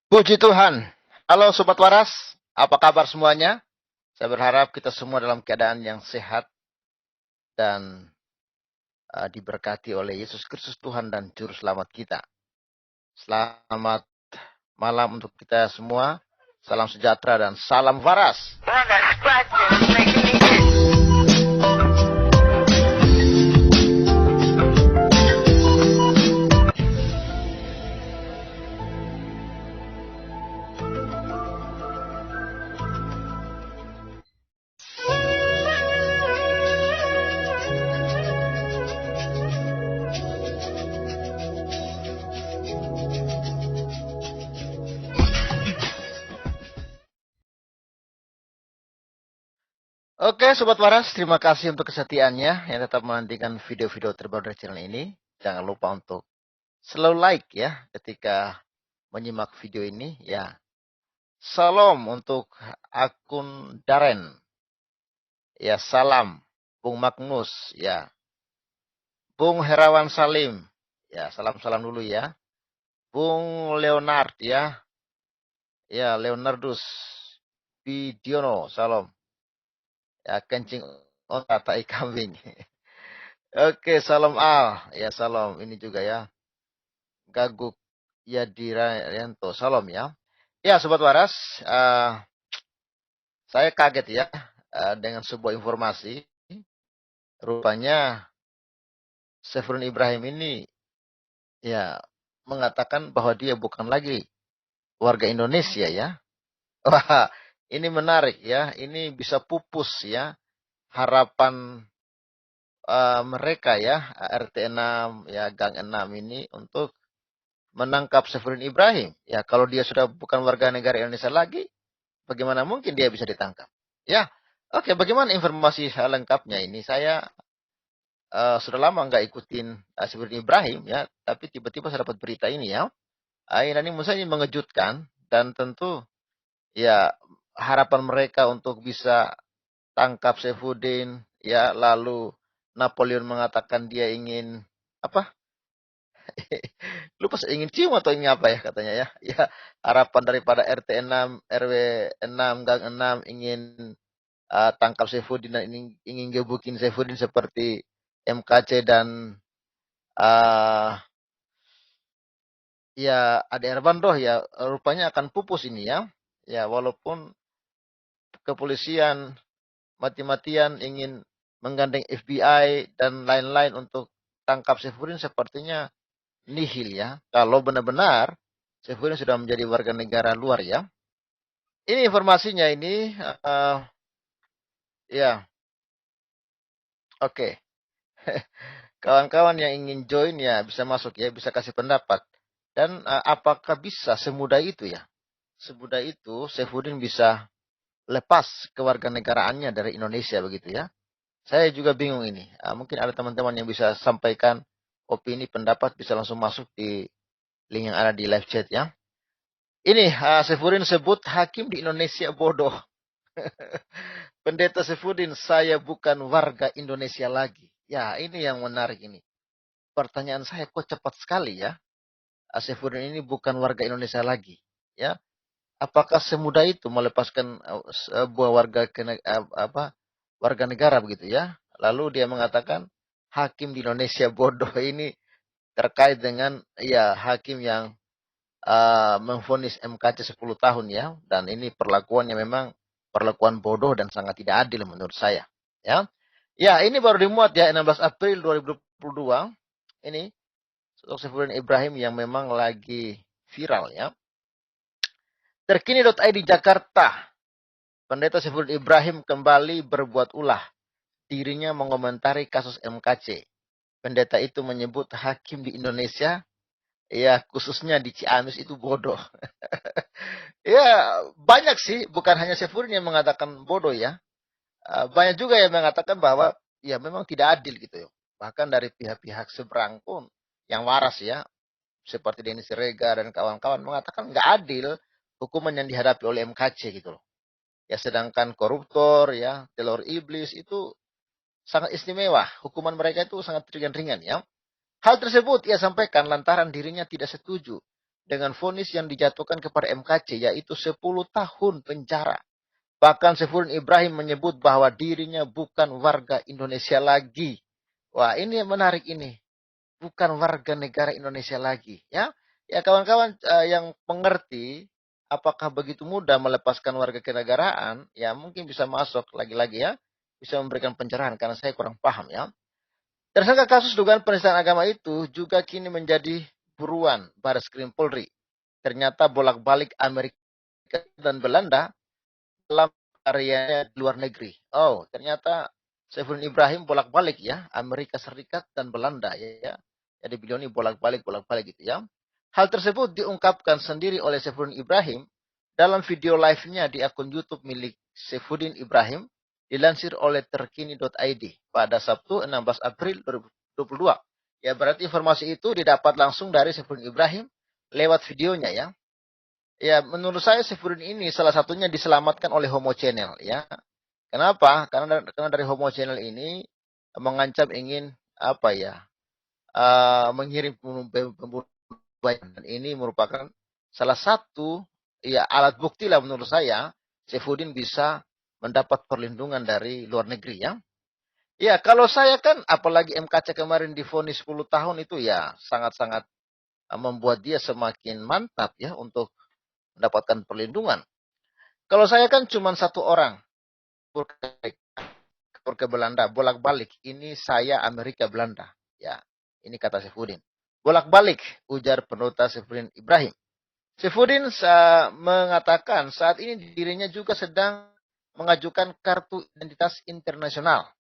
Puji Tuhan. Halo Sobat Waras, apa kabar semuanya? Saya berharap kita semua dalam keadaan yang sehat dan diberkati oleh Yesus Kristus Tuhan dan Juru Selamat kita. Selamat malam untuk kita semua. Salam sejahtera dan salam waras. Oke Sobat Waras, terima kasih untuk kesetiaannya yang tetap menantikan video-video terbaru dari channel ini. Jangan lupa untuk selalu like ya ketika menyimak video ini ya. Salam untuk akun Daren. Ya, salam Bung Magnus ya. Bung Herawan Salim. Ya, salam-salam dulu ya. Bung Leonard ya. Ya, Leonardus Bidiono, salam. Ya, kencing otak tai kambing. Oke, salam Al. Ya, salam. Ini juga ya. Gaguk Yadirayanto, salam ya. Ya, Sobat Waras, saya kaget ya dengan sebuah informasi. Rupanya Sefrun Ibrahim ini ya mengatakan bahwa dia bukan lagi warga Indonesia ya. Wah, ini menarik ya. Ini bisa pupus ya harapan mereka ya RT 6 ya Gang 6 ini untuk menangkap Sefrun Ibrahim. Ya, kalau dia sudah bukan warga negara Indonesia lagi, bagaimana mungkin dia bisa ditangkap? Ya. Oke, bagaimana informasi lengkapnya ini? Saya sudah lama nggak ikutin Sefrun Ibrahim ya, tapi tiba-tiba saya dapat berita ini ya. Ini menurut saya mengejutkan dan tentu ya harapan mereka untuk bisa tangkap Saifuddin ya, lalu Napoleon mengatakan dia ingin apa? Lupa, ingin cium atau ingin apa ya katanya ya. Ya, harapan daripada RT 6, RW 6, Gang 6 ingin tangkap Saifuddin dan ingin gebukin Saifuddin seperti MKC dan uh, ya Ade Armando ya, rupanya akan pupus ini ya. Ya, walaupun kepolisian mati-matian ingin menggandeng FBI dan lain-lain untuk tangkap Saifuddin, sepertinya nihil ya. Kalau benar-benar Saifuddin sudah menjadi warga negara luar ya. Ini informasinya ini ya. Oke. Kawan-kawan yang ingin join ya bisa masuk ya, bisa kasih pendapat. Dan apakah bisa semudah itu ya? Semudah itu Saifuddin bisa lepas kewarganegaraannya dari Indonesia begitu ya. Saya juga bingung ini. Mungkin ada teman-teman yang bisa sampaikan opini, pendapat, bisa langsung masuk di link yang ada di live chat ya. Ini Saifuddin sebut hakim di Indonesia bodoh. Pendeta Saifuddin, saya bukan warga Indonesia lagi. Ya, ini yang menarik ini. Pertanyaan saya, kok cepat sekali ya? Saifuddin ini bukan warga Indonesia lagi. Ya, apakah semudah itu melepaskan sebuah warga negara begitu ya? Lalu dia mengatakan hakim di Indonesia bodoh. Ini terkait dengan ya hakim yang memvonis MKC 10 tahun ya, dan ini perlakuannya memang perlakuan bodoh dan sangat tidak adil menurut saya ya. Ya, ini baru dimuat ya 16 April 2022. Ini Saifuddin Ibrahim yang memang lagi viral ya. Terkini.id Jakarta. Pendeta Saifuddin Ibrahim kembali berbuat ulah. Dirinya mengomentari kasus MKC. Pendeta itu menyebut hakim di Indonesia, ya khususnya di Ciamis, itu bodoh. Ya, banyak sih, bukan hanya Saifuddin yang mengatakan bodoh ya. Banyak juga yang mengatakan bahwa ya memang tidak adil gitu ya. Bahkan dari pihak-pihak seberang pun yang waras ya, seperti Denny Siregar dan kawan-kawan mengatakan nggak adil hukuman yang dihadapi oleh MKC gitu loh. Ya, sedangkan koruptor ya, telur iblis itu sangat istimewa. Hukuman mereka itu sangat ringan-ringan ya. Hal tersebut ia sampaikan lantaran dirinya tidak setuju dengan vonis yang dijatuhkan kepada MKC, yaitu 10 tahun penjara. Bahkan Saifuddin Ibrahim menyebut bahwa dirinya bukan warga Indonesia lagi. Wah, ini yang menarik ini. Bukan warga negara Indonesia lagi. Ya, ya kawan-kawan yang mengerti, apakah begitu mudah melepaskan warga kenegaraan? Ya, mungkin bisa masuk lagi-lagi ya. Bisa memberikan pencerahan karena saya kurang paham ya. Tersangka kasus dugaan penistaan agama itu juga kini menjadi buruan Barreskrim Polri. Ternyata bolak-balik Amerika dan Belanda dalam karyanya di luar negeri. Oh, ternyata Saifuddin Ibrahim bolak-balik ya, Amerika Serikat dan Belanda ya. Jadi beliau ini bolak-balik gitu ya. Hal tersebut diungkapkan sendiri oleh Saifuddin Ibrahim dalam video live-nya di akun YouTube milik Saifuddin Ibrahim, dilansir oleh terkini.id pada Sabtu 16 April 2022. Ya, berarti informasi itu didapat langsung dari Saifuddin Ibrahim lewat videonya ya. Ya, menurut saya Saifuddin ini salah satunya diselamatkan oleh Homo Channel ya. Kenapa? Karena dari Homo Channel ini mengancam ingin apa ya? Mengirim pembunuh dan ini merupakan salah satu ya alat bukti lah menurut saya Saifuddin bisa mendapat perlindungan dari luar negeri ya. Ya, kalau saya kan apalagi MKC kemarin divonis 10 tahun itu ya sangat-sangat membuat dia semakin mantap ya untuk mendapatkan perlindungan. Kalau saya kan cuma satu orang ke Belanda, bolak-balik. Ini saya Amerika Belanda. Ya, ini kata Saifuddin. Bolak-balik, ujar penuta Saifuddin Ibrahim. Saifuddin mengatakan saat ini dirinya juga sedang mengajukan kartu identitas internasional.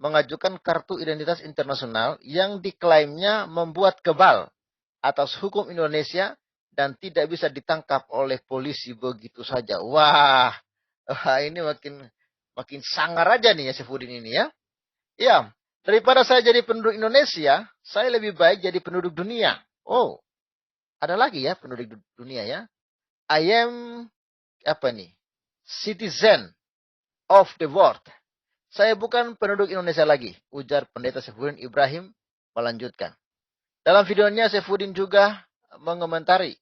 Mengajukan kartu identitas internasional yang diklaimnya membuat kebal atas hukum Indonesia dan tidak bisa ditangkap oleh polisi begitu saja. Wah, ini makin sangar aja nih ya Saifuddin ini ya. Ya, daripada saya jadi penduduk Indonesia, saya lebih baik jadi penduduk dunia. Oh, ada lagi ya penduduk dunia ya. I am apa nih? Citizen of the world. Saya bukan penduduk Indonesia lagi, ujar pendeta Saifuddin Ibrahim melanjutkan. Dalam videonya Saifuddin juga mengomentari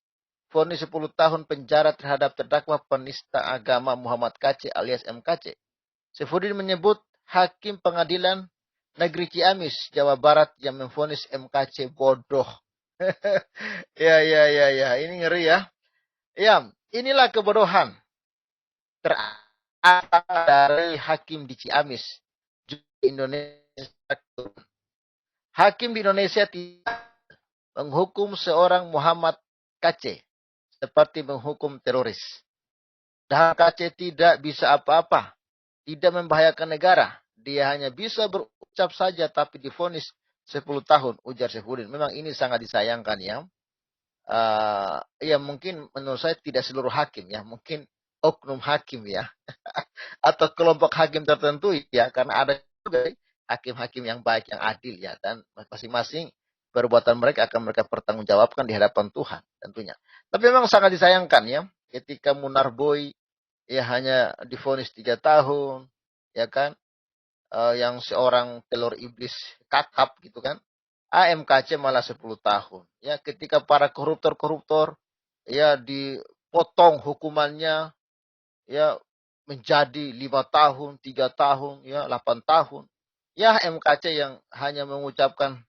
vonis 10 tahun penjara terhadap terdakwa penista agama Muhammad KC alias MKC. Saifuddin menyebut hakim pengadilan negeri Ciamis, Jawa Barat yang memvonis MKC bodoh. Ya, ini ngeri ya. Ya, inilah kebodohan dari hakim di Ciamis, Indonesia. Hakim di Indonesia tidak menghukum seorang Muhammad KC seperti menghukum teroris. Dan KC tidak bisa apa-apa, tidak membahayakan negara. Dia hanya bisa berucap saja tapi divonis 10 tahun, ujar Saifuddin. Memang ini sangat disayangkan ya. Ya mungkin menurut saya tidak seluruh hakim ya, mungkin oknum hakim ya. Atau kelompok hakim tertentu ya, karena ada juga hakim-hakim yang baik, yang adil ya. Dan masing-masing perbuatan mereka akan mereka pertanggungjawabkan di hadapan Tuhan tentunya. Tapi memang sangat disayangkan ya, ketika Munarboy ya hanya divonis 3 tahun, ya kan, yang seorang telur iblis kakap gitu kan, AMKC malah 10 tahun. Ya, ketika para koruptor-koruptor ya dipotong hukumannya ya menjadi 5 tahun, 3 tahun, ya 8 tahun. Ya MKC yang hanya mengucapkan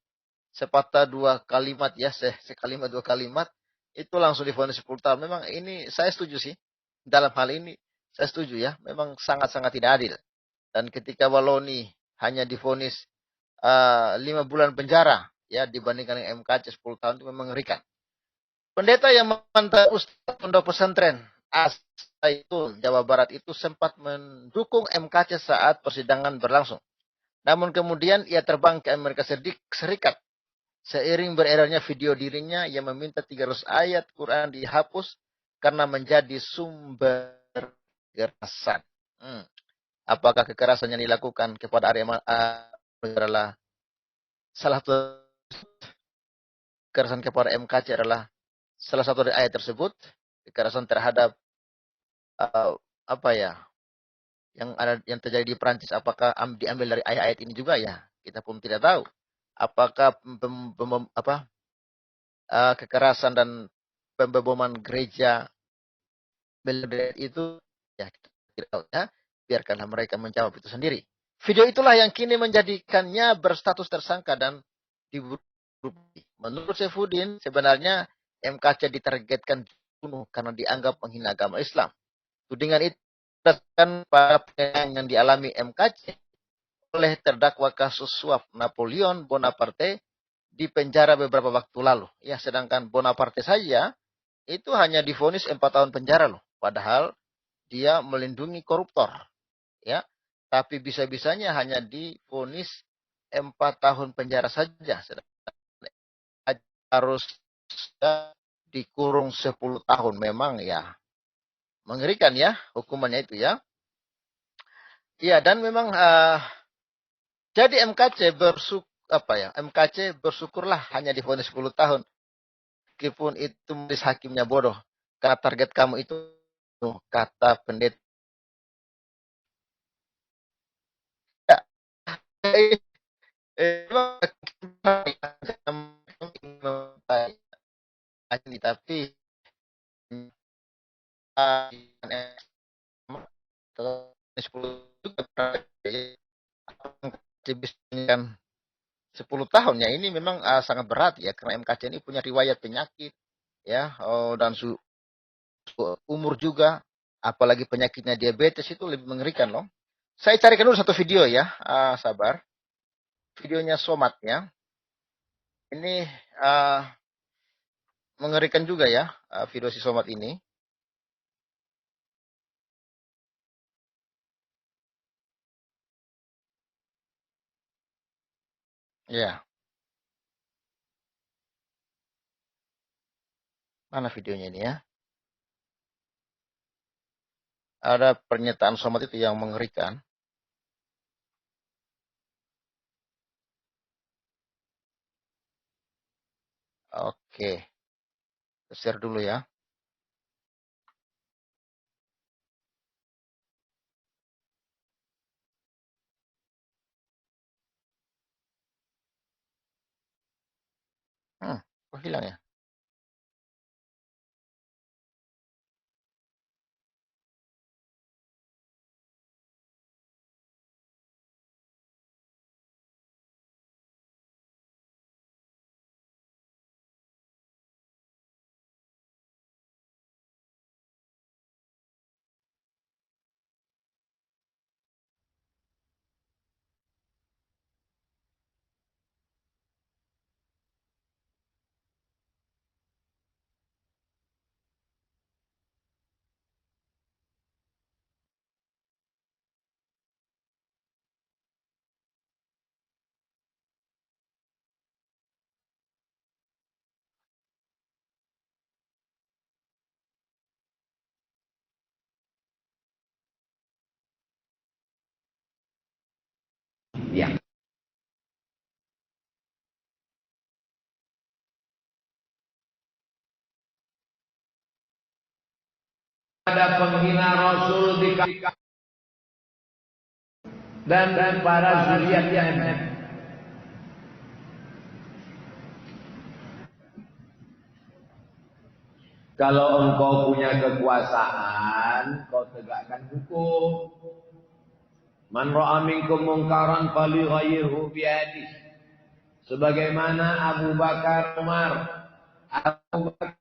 sepatah dua kalimat ya, sekalimat dua kalimat, itu langsung divonis 10 tahun. Memang ini saya setuju sih. Dalam hal ini saya setuju ya, memang sangat-sangat tidak adil. Dan ketika Waloni hanya divonis 5 bulan penjara ya dibandingkan dengan MKC 10 tahun itu memang mengerikan. Pendeta yang mantan Ustaz Pondok Pesantren As-Zaitun Jawa Barat itu sempat mendukung MKC saat persidangan berlangsung. Namun kemudian ia terbang ke Amerika Serikat seiring beredarnya video dirinya yang meminta 300 ayat Quran dihapus karena menjadi sumber kekerasan. Apakah kekerasan yang dilakukan kepada Arya adalah salah satu kekerasan kepada MKC adalah salah satu dari ayat tersebut, kekerasan terhadap apa ya yang terjadi di Prancis, apakah diambil dari ayat-ayat ini juga ya, kita pun tidak tahu. Apakah kekerasan dan pemboman gereja Belgrade itu, ya kita tidak tahu ya, biarkanlah mereka menjawab itu sendiri. Video itulah yang kini menjadikannya berstatus tersangka dan diburu. Menurut Saifuddin, sebenarnya MKC ditargetkan dibunuh karena dianggap menghina agama Islam. Tudingan itu berdasarkan pada penilaian yang dialami MKC oleh terdakwa kasus suap Napoleon Bonaparte di penjara beberapa waktu lalu. Ya, sedangkan Bonaparte saja itu hanya divonis 4 tahun penjara loh. Padahal dia melindungi koruptor. Ya, tapi bisa-bisanya hanya divonis 4 tahun penjara saja. Harus dikurung 10 tahun. Memang ya mengerikan ya hukumannya itu ya. Iya, dan memang jadi MKC bersyukurlah hanya divonis 10 tahun. Meskipun itu majelis hakimnya bodoh. Karena target kamu itu kata pendeta. Tapi kan 10 tahun ya, ini memang sangat berat ya, karena MKC ini punya riwayat penyakit ya, dan umur juga, apalagi penyakitnya diabetes, itu lebih mengerikan loh. Saya carikan dulu satu video ya, sabar. Videonya Somat ya. Ini mengerikan juga ya, video si Somat ini. Ya, mana videonya ini ya? Ada pernyataan Somat itu yang mengerikan. Oke, share dulu ya. Kok hilang ya? Ya. Ada penghina Rasul di dan para zuriatnya. Kalau engkau punya kekuasaan, kau tegakkan hukum. Man ra'a minkum munkaran falyughayyirhu biyadihi. Sebagaimana Abu Bakar Umar. Abu Bakar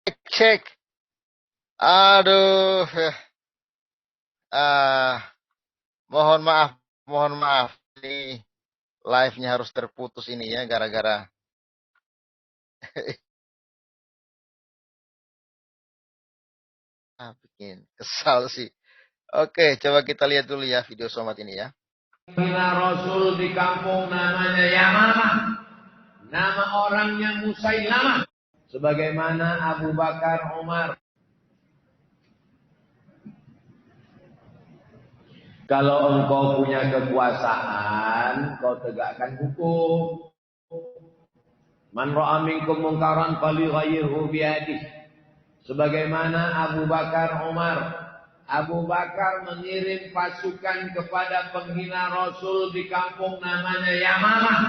Cek. Aduh. Ah, mohon maaf, mohon maaf. Ini live-nya harus terputus ini ya gara-gara bikin kesal sih. Oke, coba kita lihat dulu ya video somat ini ya. Hina Rasul di kampung namanya Yamamah. Nama orangnya Musailamah. Sebagaimana Abu Bakar Umar. Kalau engkau punya kekuasaan, kau tegakkan hukum. Man ra'a minkum munkaran falyughayyirhu biyadihi. Sebagaimana Abu Bakar Umar. Abu Bakar mengirim pasukan kepada penghina Rasul di kampung namanya Yamamah.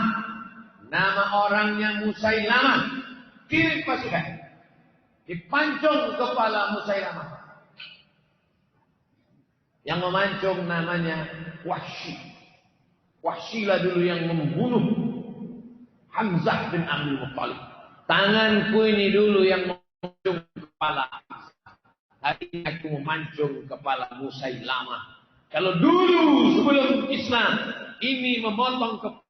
Nama orangnya Musailamah. Kirim pasukan. Dipancung kepala Musailamah. Yang memancung namanya Wahsy. Wahsyilah dulu yang membunuh Hamzah bin Abdul Muttalib. Tanganku ini dulu yang memancung kepala. Hari ini aku memancung kepala Musailamah. Kalau dulu sebelum Islam ini memotong kepala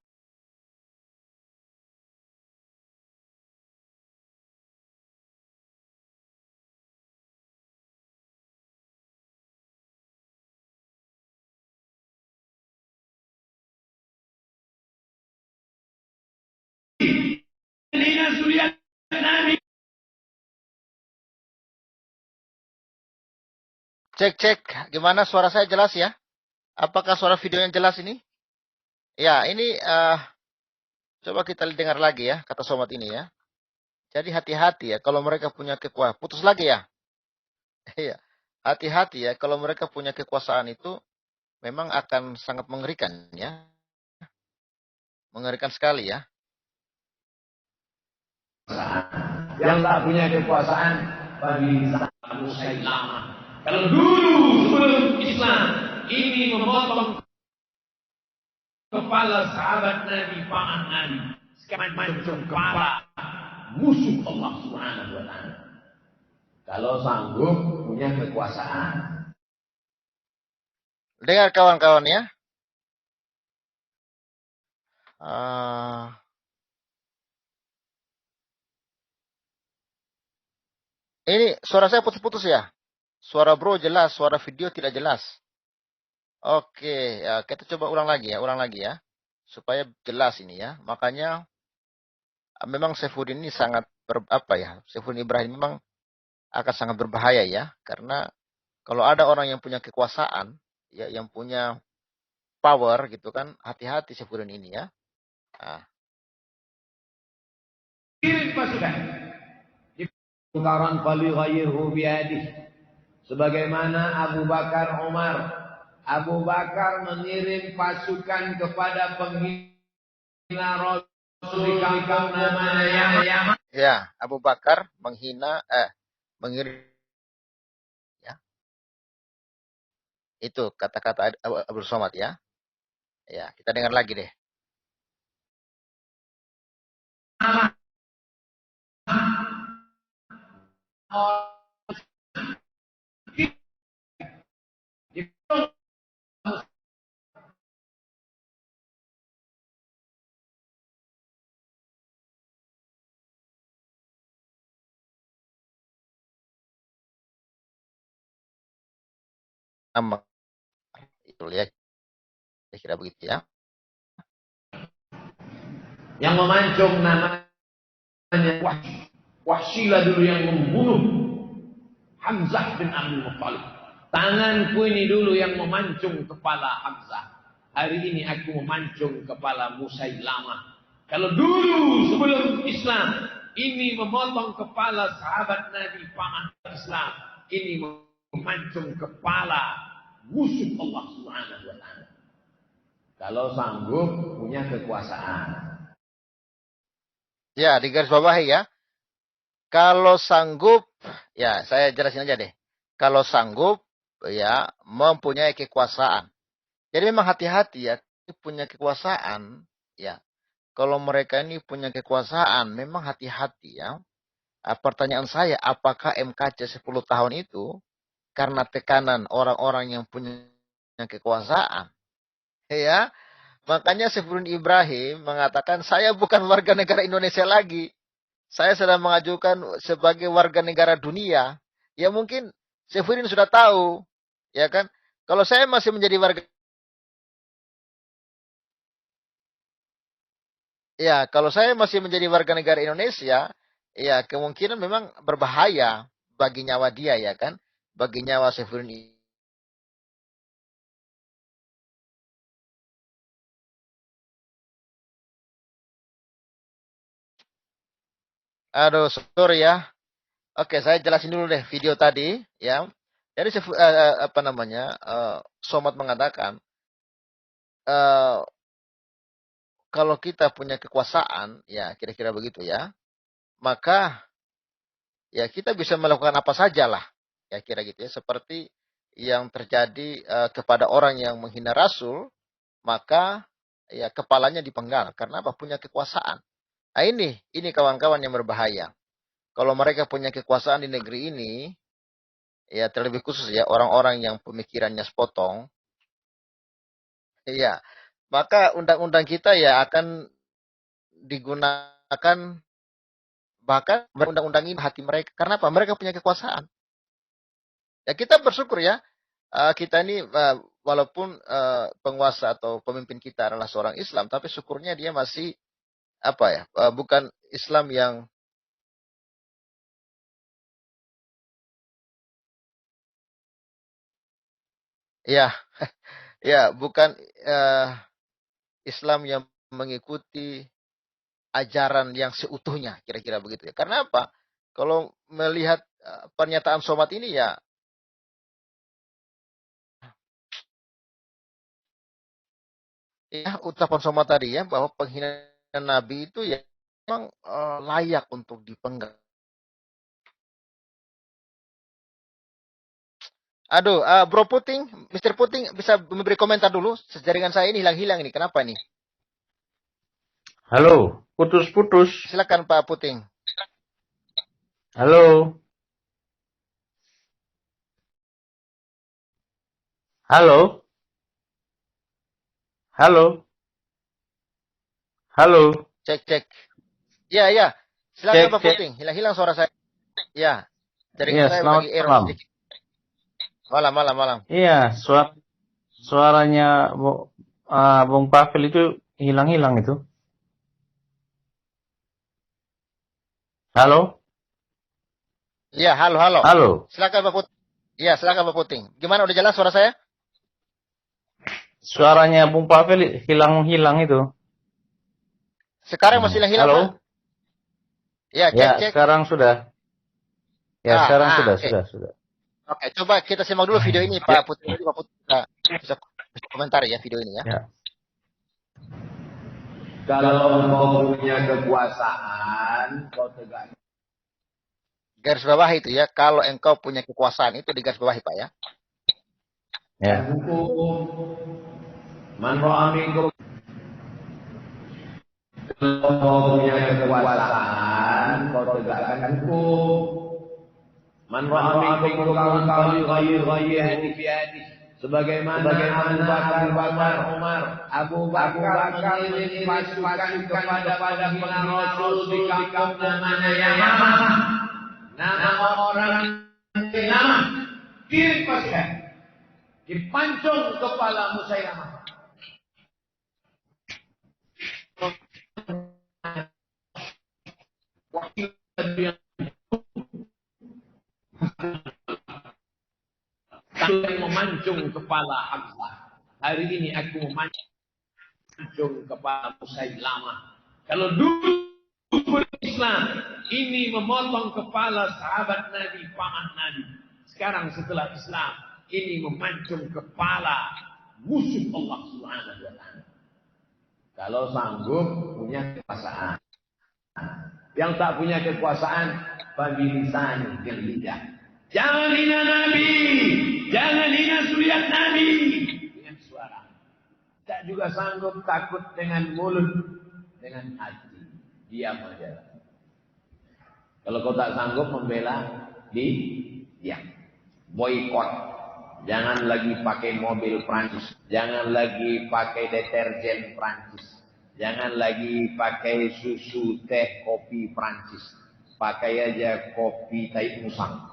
Cek, gimana suara saya jelas ya? Apakah suara videonya jelas ini? Ya, ini coba kita dengar lagi ya kata somat ini ya. Jadi hati-hati ya kalau mereka punya kekuasaan. Putus lagi ya? Iya. Hati-hati ya kalau mereka punya kekuasaan itu memang akan sangat mengerikan ya. Mengerikan sekali ya. yang tak punya kekuasaan bagi Musailamah. Kalau dulu sebelum Islam ini memotong kepala sahabat Nabi, paman Nabi, sekarang mancung kepala musuh Allah Subhanahu wa taala. Kalau sanggup punya kekuasaan. Dengar kawan-kawan ya. Uh, Ini suara saya putus-putus ya? Suara bro jelas, suara video tidak jelas. Oke, ya kita coba ulang lagi ya. Supaya jelas ini ya. Makanya memang Saifuddin ini sangat Saifuddin Ibrahim memang akan sangat berbahaya ya. Karena kalau ada orang yang punya kekuasaan, ya yang punya power gitu kan, hati-hati Saifuddin ini ya. Nah. Kirim pasukan. Munkaran falyughayyirhu biyadihi. Sebagaimana Abu Bakar Umar. Abu Bakar mengirim pasukan kepada penghina Rasul di kampung namanya Yaman. Ya, Abu Bakar mengirim ya. Itu kata-kata Abdul Somad ya. Ya, kita dengar lagi deh. Itu ya. Kira begitu ya. Yang memancung namanya Wahsyilah dulu yang membunuh Hamzah bin Abdul Muttalib. Tanganku ini dulu yang memancung kepala Hamzah. Hari ini aku memancung kepala Musailamah. Kalau dulu sebelum Islam ini memotong kepala sahabat Nabi paman Islam, ini memancung kepala musuh Allah Subhanahu wa taala. Kalau sanggup punya kekuasaan. Ya, di garis bawahi ya. Kalau sanggup, ya saya jelasin aja deh. Kalau sanggup, ya mempunyai kekuasaan. Jadi memang hati-hati ya, punya kekuasaan, ya. Kalau mereka ini punya kekuasaan, memang hati-hati ya. Pertanyaan saya, apakah MKC 10 tahun itu karena tekanan orang-orang yang punya kekuasaan? Ya, makanya Saifuddin Ibrahim mengatakan, saya bukan warga negara Indonesia lagi. Saya sedang mengajukan sebagai warga negara dunia. Ya mungkin Saifuddin sudah tahu, ya kan? Kalau saya masih menjadi warga, ya kalau saya masih menjadi warga negara Indonesia, ya kemungkinan memang berbahaya bagi nyawa dia, ya kan? Bagi nyawa Saifuddin. Aduh, sorry ya. Oke, saya jelasin dulu deh video tadi, ya. Jadi apa namanya? Somad mengatakan, eh, kalau kita punya kekuasaan, ya kira-kira begitu ya, maka ya kita bisa melakukan apa saja lah, ya kira gitu ya. Seperti yang terjadi kepada orang yang menghina Rasul, maka ya kepalanya dipenggal karena apa? Punya kekuasaan. Nah ini kawan-kawan yang berbahaya. Kalau mereka punya kekuasaan di negeri ini, ya terlebih khusus ya orang-orang yang pemikirannya sepotong, ya maka undang-undang kita ya akan digunakan, bahkan undang-undang ini hati mereka. Karena apa? Mereka punya kekuasaan. Ya kita bersyukur ya, kita ini walaupun penguasa atau pemimpin kita adalah seorang Islam, tapi syukurnya dia masih apa ya, bukan Islam yang ya ya bukan Islam yang mengikuti ajaran yang seutuhnya, kira-kira begitu ya. Karena apa? Kalau melihat pernyataan Somad ini ya ucapan Somad tadi ya, bahwa penghinaan Nabi itu ya memang layak untuk dipenggal. Aduh, Bro Puting, Mister Puting bisa memberi komentar dulu. Jaringan saya ini hilang-hilang ini. Kenapa nih? Halo, putus-putus. Silakan Pak Puting. Halo, halo, halo, halo. Cek cek. Ya ya. Silakan Cek, Pak cek. Puting. Hilang-hilang suara saya. Ya. Iya, Jaringan saya selamat lagi error malam. sedikit. Malam malam malam. Iya, suaranya Bung Pavel itu hilang-hilang itu. Halo, Ya, halo halo. halo. Silakan Pak Puting. Ya, silakan Pak Puting. Gimana, udah jelas suara saya? Suaranya Bung Pavel hilang-hilang itu. Sekarang masih hilang-hilang, Pak? Halo. Ya, cek Ya, cek. sekarang sudah. Ya, sekarang sudah, Oke. sudah. Oke, coba kita simak dulu video ini Ya, Pak Puting. Jadi Pak Puting bisa komentar ya video ini ya. ya. Kalau engkau punya kekuasaan, kau tegakkan Garis bawah itu ya, kalau engkau punya kekuasaan itu di garis bawah Pak ya. Ya. hukum. Man ra'a minkum, kalau engkau punya kekuasaan, kau tegakkan hukum. Man ra'a minkum munkaran falyughayyirhu biyadihi. Sebagaimana Abu Bakar, Abu Bakar mengirim pasukan kepada penghinaan Rasul di kampung namanya Yamamah. Nama orang Yamamah, kirim pasukan, dipancung kepala Musailamah. Wakil yang memancung kepala Hamzah. Hari ini aku memancung kepala Musailamah. Kalau dulu Islam ini memotong kepala sahabat Nabi, paman Nabi. Sekarang setelah Islam ini memancung kepala musuh Allah Subhanahu wa taala. Kalau sanggup punya kekuasaan. Yang tak punya kekuasaan babilisan dan lidah. Jangan hina Nabi, jangan hina suriat Nabi dengan suara. Tak juga sanggup, takut dengan mulut, dengan hati. Diam aja. Kalau kau tak sanggup membela ya, boykot. Jangan lagi pakai mobil Prancis, jangan lagi pakai deterjen Prancis, jangan lagi pakai susu, teh, kopi Prancis. Pakai aja kopi tai musang.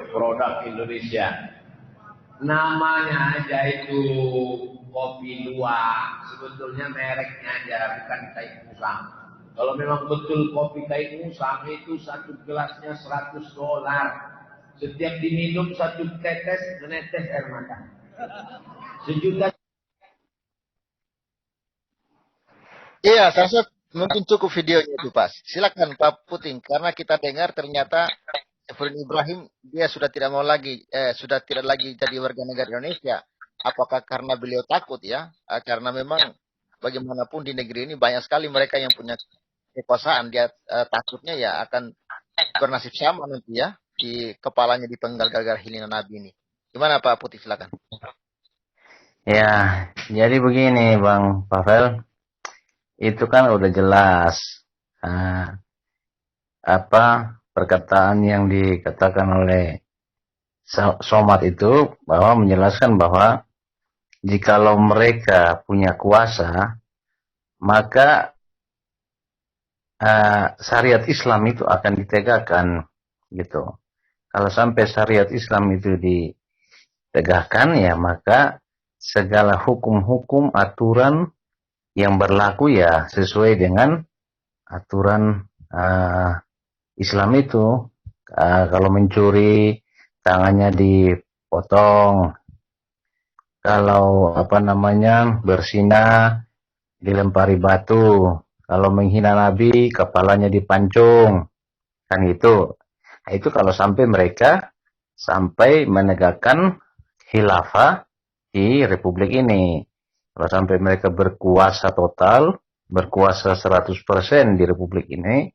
Produk Indonesia. Namanya aja itu kopi luwak, sebetulnya mereknya aja bukan tai musang. Kalau memang betul kopi tai musang itu satu gelasnya $100. Setiap diminum satu tetes, menetes air mata. Sejuta. Iya, saya rasa mungkin cukup videonya itu, Pak. Silakan Pak Puting, karena kita dengar ternyata Sefrin Ibrahim dia sudah tidak mau lagi, sudah tidak lagi jadi warga negara Indonesia. Apakah karena beliau takut ya? Karena memang bagaimanapun di negeri ini banyak sekali mereka yang punya kekuasaan. Dia takutnya ya akan bernasib sama nanti ya, di kepalanya dipenggal gara-gara hina Nabi ini. Gimana Pak Putih, silakan. Ya, jadi begini Bang Pavel, itu kan udah jelas apa perkataan yang dikatakan oleh Somad itu, bahwa menjelaskan bahwa jikalau mereka punya kuasa, maka syariat Islam itu akan ditegakkan gitu. Kalau sampai syariat Islam itu ditegakkan, ya maka segala hukum-hukum, aturan yang berlaku ya sesuai dengan aturan Islam itu. Kalau mencuri, tangannya dipotong. Kalau berzina, dilempari batu. Kalau menghina Nabi, kepalanya dipancung. Kan itu. Nah, itu kalau sampai mereka menegakkan khilafah di Republik ini. Kalau sampai mereka berkuasa total, berkuasa 100% di Republik ini,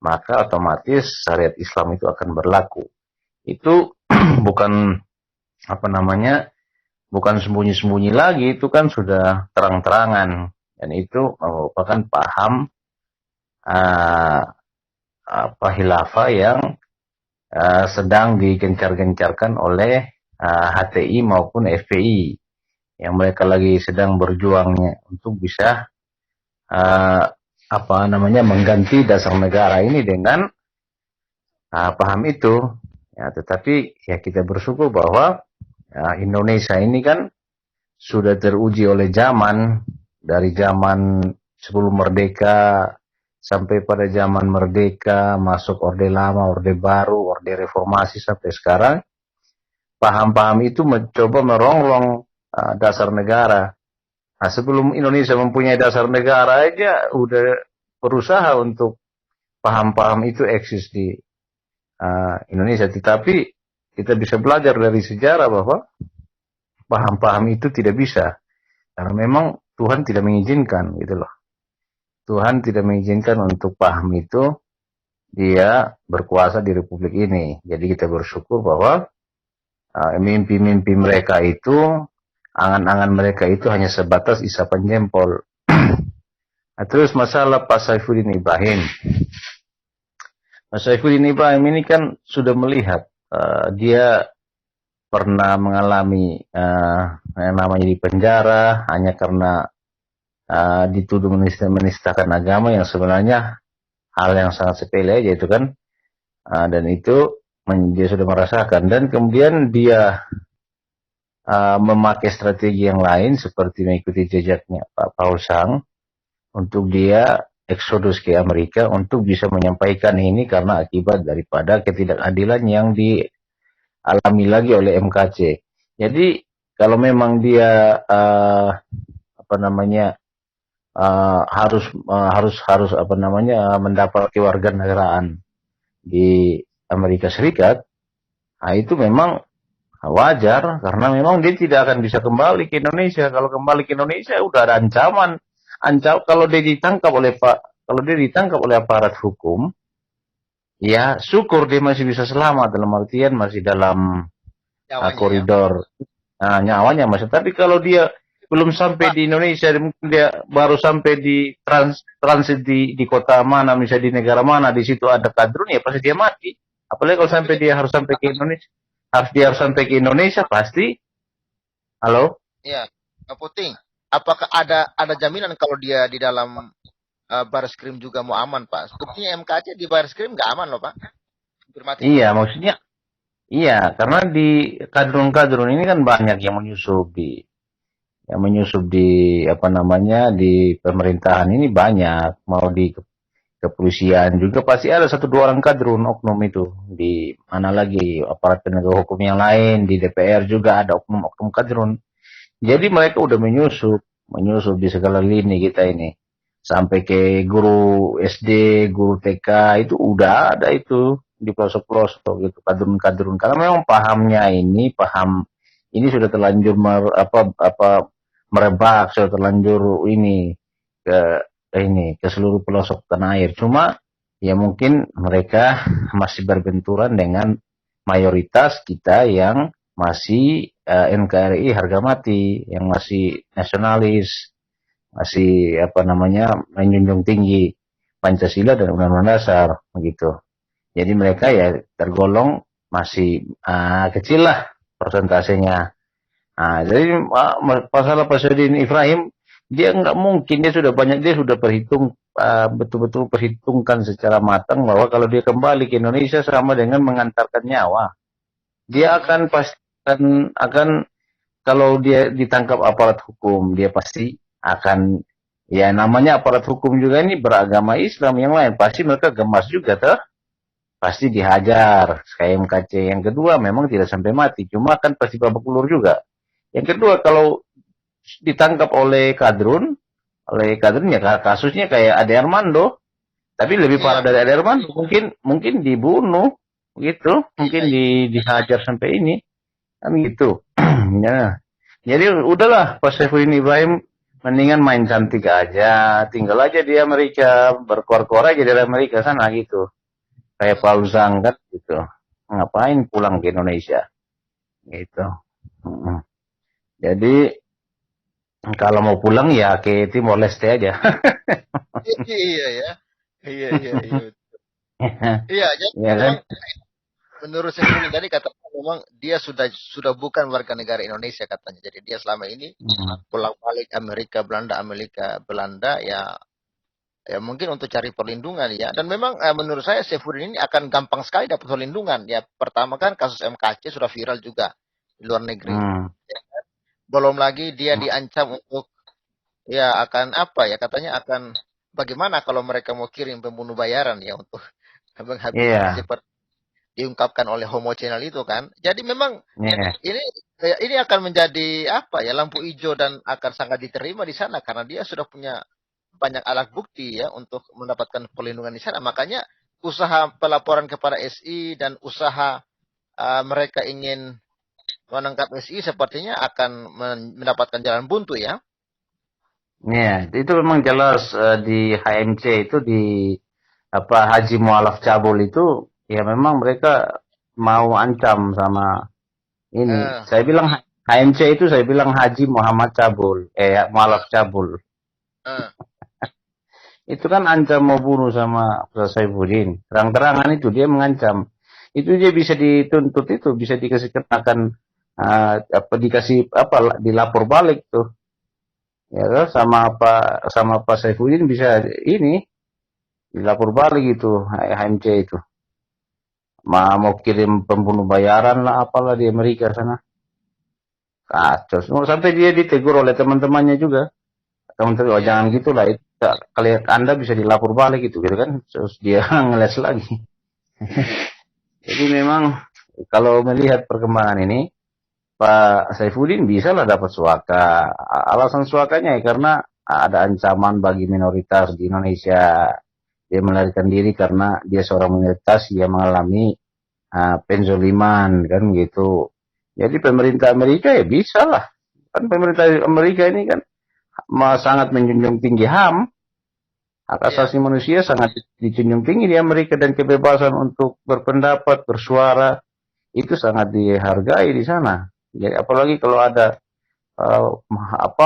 maka otomatis syariat Islam itu akan berlaku. Itu bukan bukan sembunyi-sembunyi lagi, itu kan sudah terang-terangan, dan itu merupakan paham khilafah yang sedang digencar-gencarkan oleh HTI maupun FPI, yang mereka lagi sedang berjuangnya untuk bisa mengganti dasar negara ini dengan paham itu. Ya, tetapi ya kita bersyukur bahwa Indonesia ini kan sudah teruji oleh zaman, dari zaman sebelum merdeka sampai pada zaman merdeka, masuk Orde Lama, Orde Baru, Orde Reformasi sampai sekarang, paham-paham itu mencoba merongrong dasar negara. Nah, sebelum Indonesia mempunyai dasar negara aja udah berusaha untuk paham-paham itu eksis di Indonesia. Tetapi kita bisa belajar dari sejarah bahwa paham-paham itu tidak bisa, karena memang Tuhan tidak mengizinkan gitu loh. Tuhan tidak mengizinkan untuk paham itu dia berkuasa di Republik ini. Jadi kita bersyukur bahwa mimpi-mimpi mereka itu, angan-angan mereka itu hanya sebatas isapan jempol. Nah, terus masalah Pak Saifuddin Ibrahim. Pak Saifuddin Ibrahim ini kan sudah melihat, dia pernah mengalami yang namanya di penjara hanya karena dituduh menistakan agama, yang sebenarnya hal yang sangat sepele aja itu kan, dan itu dia sudah merasakan, dan kemudian dia memakai strategi yang lain seperti mengikuti jejaknya Pak Paul Sang untuk dia eksodus ke Amerika untuk bisa menyampaikan ini karena akibat daripada ketidakadilan yang dialami lagi oleh MKC. Jadi kalau memang dia harus mendapat kewarganegaraan di Amerika Serikat, nah itu memang wajar, karena memang dia tidak akan bisa kembali ke Indonesia. Kalau kembali ke Indonesia udah ada ancaman. Kalau dia ditangkap oleh aparat hukum, ya syukur dia masih bisa selamat, dalam artian masih dalam koridor nyawanya masih. Tapi kalau dia belum sampai di Indonesia, mungkin dia baru sampai di transit di kota mana, misalnya di negara mana, di situ ada kadrun, ya pasti dia mati. Apalagi kalau sampai dia harus sampai ke Indonesia, harus sampai ke Indonesia pasti. Halo? Ya, Pak Puting, apakah ada jaminan kalau dia di dalam baris krim juga mau aman, Pak? Buktinya MKC di baris krim nggak aman loh, Pak. Iya, maksudnya iya, karena di kadrun-kadrun ini kan banyak yang menyusup di apa namanya di pemerintahan ini banyak, mau di kepolisian juga pasti ada satu dua orang kadrun oknum itu, di mana lagi aparat penegak hukum yang lain, di DPR juga ada oknum-oknum kadrun. Jadi mereka udah menyusup di segala lini kita ini. Sampai ke guru SD, guru TK itu udah ada itu di pelosok-pelosok gitu, kadrun-kadrun. Karena memang paham ini sudah terlanjur merebak, sudah terlanjur ini ke seluruh pelosok tanah air. Cuma ya mungkin mereka masih berbenturan dengan mayoritas kita yang masih NKRI harga mati, yang masih nasionalis, masih apa namanya menjunjung tinggi Pancasila dan Undang-Undang Dasar begitu. Jadi mereka ya tergolong masih kecil lah persentasenya. Jadi masalah Presiden Ibrahim, dia nggak mungkin, dia sudah betul-betul perhitungkan secara matang bahwa kalau dia kembali ke Indonesia sama dengan mengantarkan nyawa. Dia akan kalau dia ditangkap aparat hukum, dia pasti akan, ya namanya aparat hukum juga ini beragama Islam, yang lain pasti mereka gemas juga tuh, pasti dihajar kayak MKC. Yang kedua memang tidak sampai mati, cuma kan pasti babak belur juga. Yang kedua, kalau ditangkap oleh kadrun ya kasusnya kayak Ade Armando, tapi lebih parah dari Ade Armando, mungkin dibunuh gitu, mungkin dihajar sampai ini kan gitu. Ya. Jadi udahlah, Pak Saifuddin Ibrahim mendingan main cantik aja, tinggal aja di Amerika, berkor-kor aja dari Amerika sana gitu. Kayak Paul Zhang kan gitu. Ngapain pulang ke Indonesia? Gitu. Jadi kalau mau pulang ya ke Timor Leste aja. Iya ya. Iya. Iya, jadi ya kan? menurut saya ini tadi katanya memang dia sudah bukan warga negara Indonesia katanya. Jadi dia selama ini pulang balik Amerika Belanda ya mungkin untuk cari perlindungan ya. Dan memang menurut saya Saifuddin ini akan gampang sekali dapat perlindungan ya. Pertama kan kasus MKC sudah viral juga di luar negeri. Ya, kan? Belum lagi dia diancam untuk ya akan apa ya, katanya akan bagaimana kalau mereka mau kirim pembunuh bayaran ya untuk menghabisi seperti diungkapkan oleh Homo Channel itu kan. Jadi memang ini akan menjadi apa ya, lampu hijau dan akan sangat diterima di sana karena dia sudah punya banyak alat bukti ya untuk mendapatkan perlindungan di sana. Makanya usaha pelaporan kepada SI dan usaha mereka ingin menangkap SI sepertinya akan mendapatkan jalan buntu ya. Ya, itu memang jelas di HMC itu di Haji Mu'alaf Cabul itu ya memang mereka mau ancam sama ini. Saya bilang HMC itu, saya bilang Haji Muhammad Cabul, Mu'alaf Cabul. Itu kan ancam mau bunuh sama Saifuddin. Terang-terangan itu dia mengancam. Itu dia bisa dituntut, itu bisa dikasih kenakan dilapor balik tuh. Ya sama Pak Saifuddin bisa ini dilapor balik itu HMC itu. Mau kirim pembunuh bayaran lah apalah di Amerika sana. Kacau. Sampai dia ditegur oleh teman-temannya juga. Teman-teman, jangan gitulah. Kalian Anda bisa dilapor balik gitu kan. Terus dia ngeles lagi. Jadi memang kalau melihat perkembangan ini, Pak Saifuddin bisa lah dapat suaka. Alasan suakanya ya karena ada ancaman bagi minoritas di Indonesia. Dia melarikan diri karena dia seorang minoritas yang mengalami penzoliman kan gitu. Jadi pemerintah Amerika ya bisa lah. Kan pemerintah Amerika ini kan sangat menjunjung tinggi HAM. Hak asasi manusia sangat dijunjung tinggi di Amerika, dan kebebasan untuk berpendapat, bersuara itu sangat dihargai di sana. Jadi apalagi kalau ada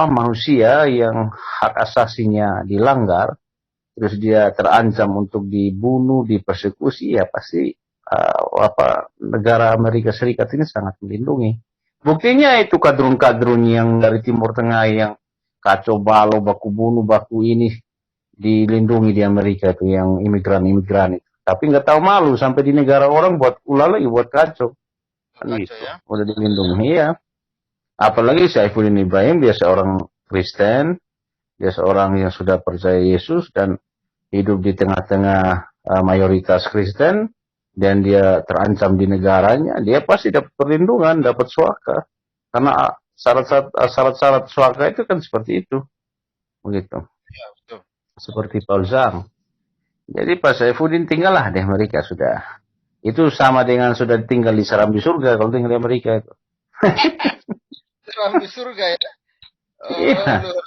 manusia yang hak asasinya dilanggar, terus dia terancam untuk dibunuh, dipersekusi, ya pasti negara Amerika Serikat ini sangat melindungi. Buktinya itu kadrun-kadrun yang dari Timur Tengah yang kacau balau, baku bunuh, baku ini dilindungi di Amerika itu, yang imigran-imigran itu. Tapi nggak tahu malu sampai di negara orang buat ulah lagi, buat kacau. Kan Kacau gitu. ya. Udah dilindungi ya. Apalagi Saifuddin Ibrahim, dia seorang Kristen, dia seorang yang sudah percaya Yesus dan hidup di tengah-tengah mayoritas Kristen, dan dia terancam di negaranya, dia pasti dapat perlindungan, dapat suaka. Karena syarat-syarat suaka itu kan seperti itu. Begitu. Ya, betul. Seperti Paul Zhang. Jadi Pak Saifuddin tinggallah di Amerika sudah. Itu sama dengan sudah tinggal di serambi surga kalau tinggal di Amerika itu. Serambi surga ya. Iya. Luar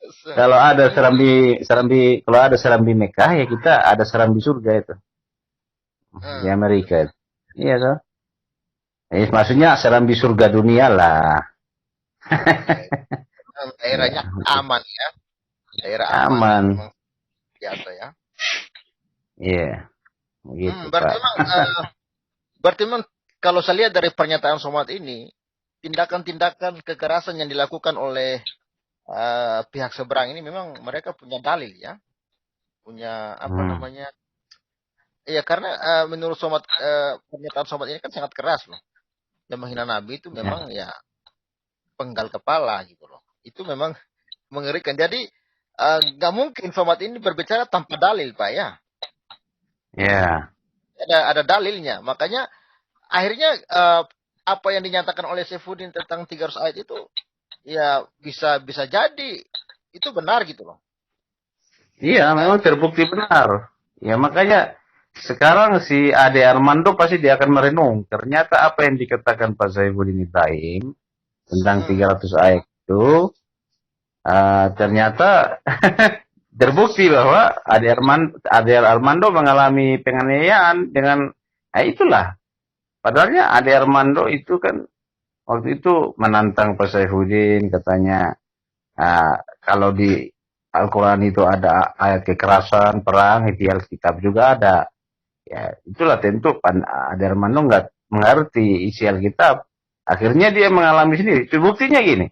biasa. Kalau ada kalau ada serambi Mekah, ya kita ada serambi surga itu di Amerika itu. Iya toh. Maksudnya serambi surga dunia lah. Daerahnya aman ya. Daerah Aman. Memang biasa ya. Iya. Begitu, Berarti Pak. memang kalau saya lihat dari pernyataan Somad ini, tindakan-tindakan kekerasan yang dilakukan oleh pihak seberang ini memang mereka punya dalil ya. Punya apa namanya? Iya, karena menurut Somad, pernyataan Somad ini kan sangat keras loh. Yang menghina Nabi itu memang ya penggal kepala gitu loh. Itu memang mengerikan. Jadi nggak mungkin Somad ini berbicara tanpa dalil, Pak ya. Ya. Ada dalilnya. Makanya akhirnya apa yang dinyatakan oleh Saifuddin tentang 300 ayat itu ya bisa jadi itu benar gitu loh. Iya, memang terbukti benar. Ya makanya sekarang si Ade Armando pasti dia akan merenung. Ternyata apa yang dikatakan Pak Saifuddin Ibrahim tentang 300 ayat itu ternyata terbukti bahwa Ade Armando mengalami penganiayaan dengan itulah. Padahalnya Ade Armando itu kan waktu itu menantang Pak Saifuddin, katanya kalau di Al-Quran itu ada ayat kekerasan, perang, di Alkitab juga ada. Ya, itulah tentu Ade Armando nggak mengerti isi Alkitab. Akhirnya dia mengalami sendiri. Buktinya gini,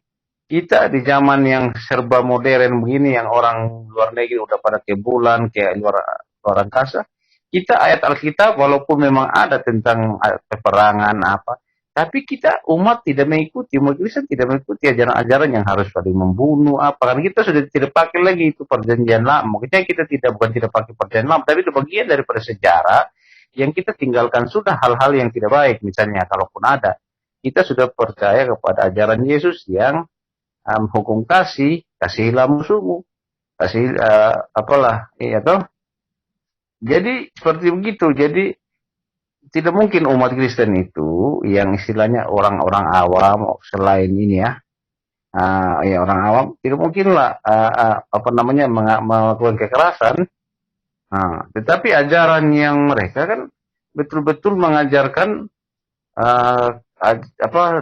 kita di zaman yang serba modern begini, yang orang luar negeri udah pada ke bulan, ke luar angkasa, kita ayat Alkitab walaupun memang ada tentang peperangan apa, tapi kita umat Kristen tidak mengikuti ajaran-ajaran yang harus saling membunuh apa. Karena kita sudah tidak pakai lagi itu perjanjian lama. Maksudnya kita bukan tidak pakai perjanjian lama, tapi itu bagian daripada sejarah yang kita tinggalkan sudah hal-hal yang tidak baik. Misalnya kalaupun ada, kita sudah percaya kepada ajaran Yesus yang hukum kasihilah musuhmu, kasih iya toh. Jadi seperti begitu. Jadi tidak mungkin umat Kristen itu yang istilahnya orang-orang awam selain ini ya, orang awam tidak mungkinlah melakukan kekerasan. Tetapi ajaran yang mereka kan betul-betul mengajarkan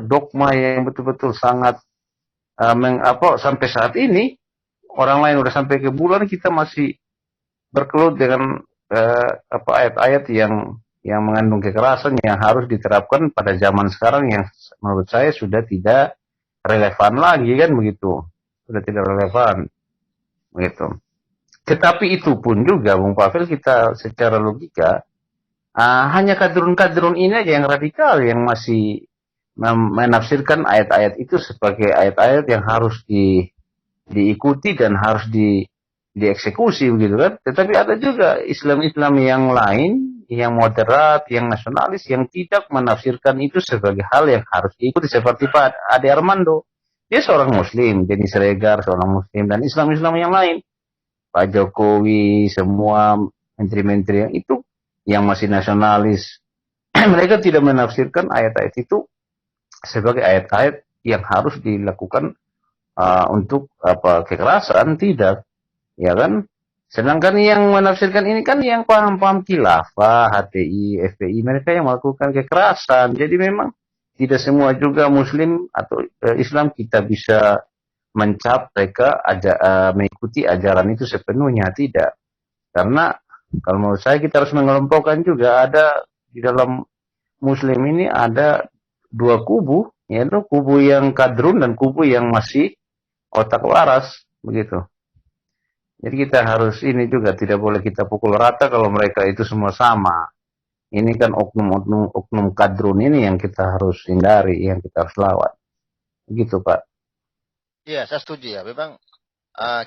dogma yang betul-betul sangat sampai saat ini orang lain udah sampai ke bulan, kita masih berkelut dengan ayat-ayat yang mengandung kekerasan yang harus diterapkan pada zaman sekarang yang menurut saya sudah tidak relevan lagi kan begitu. Sudah tidak relevan. Begitu. Tetapi itu pun juga Bung Pavel, kita secara logika hanya kadrun-kadrun ini aja yang radikal yang masih menafsirkan ayat-ayat itu sebagai ayat-ayat yang harus diikuti dan harus dieksekusi begitu kan. Tetapi ada juga Islam-Islam yang lain, yang moderat, yang nasionalis, yang tidak menafsirkan itu sebagai hal yang harus diikuti, seperti Pak Ade Armando. Dia seorang Muslim, Denny Siregar seorang Muslim, dan Islam-Islam yang lain, Pak Jokowi, semua menteri-menteri yang itu yang masih nasionalis, mereka tidak menafsirkan ayat-ayat itu sebagai ayat-ayat yang harus dilakukan untuk kekerasan, tidak, ya kan? Sedangkan yang menafsirkan ini kan yang paham-paham khilafah, HTI, FPI, mereka yang melakukan kekerasan. Jadi memang tidak semua juga Muslim atau Islam kita bisa mencap mereka mengikuti ajaran itu sepenuhnya, tidak. Karena kalau menurut saya kita harus mengelompokkan juga, ada di dalam Muslim ini ada dua kubu, yaitu kubu yang kadrun dan kubu yang masih otak waras, begitu. Jadi kita harus ini juga, tidak boleh kita pukul rata kalau mereka itu semua sama. Ini kan oknum kadrun ini yang kita harus hindari, yang kita harus lawan. Begitu, Pak. Iya, saya setuju ya. Memang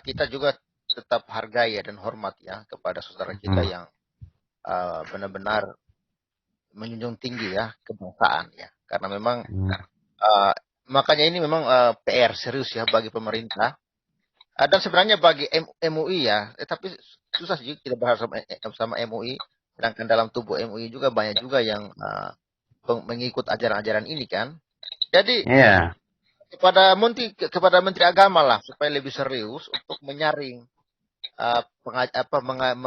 kita juga tetap hargai ya dan hormat ya kepada saudara kita yang benar-benar menjunjung tinggi ya kebangsaan ya. Karena memang makanya ini memang PR serius ya bagi pemerintah. Dan sebenarnya bagi MUI ya, tapi susah sih kita bahas sama MUI. Sedangkan dalam tubuh MUI juga banyak juga yang mengikut ajaran-ajaran ini kan. Jadi kepada Menteri Agama lah supaya lebih serius untuk menyaring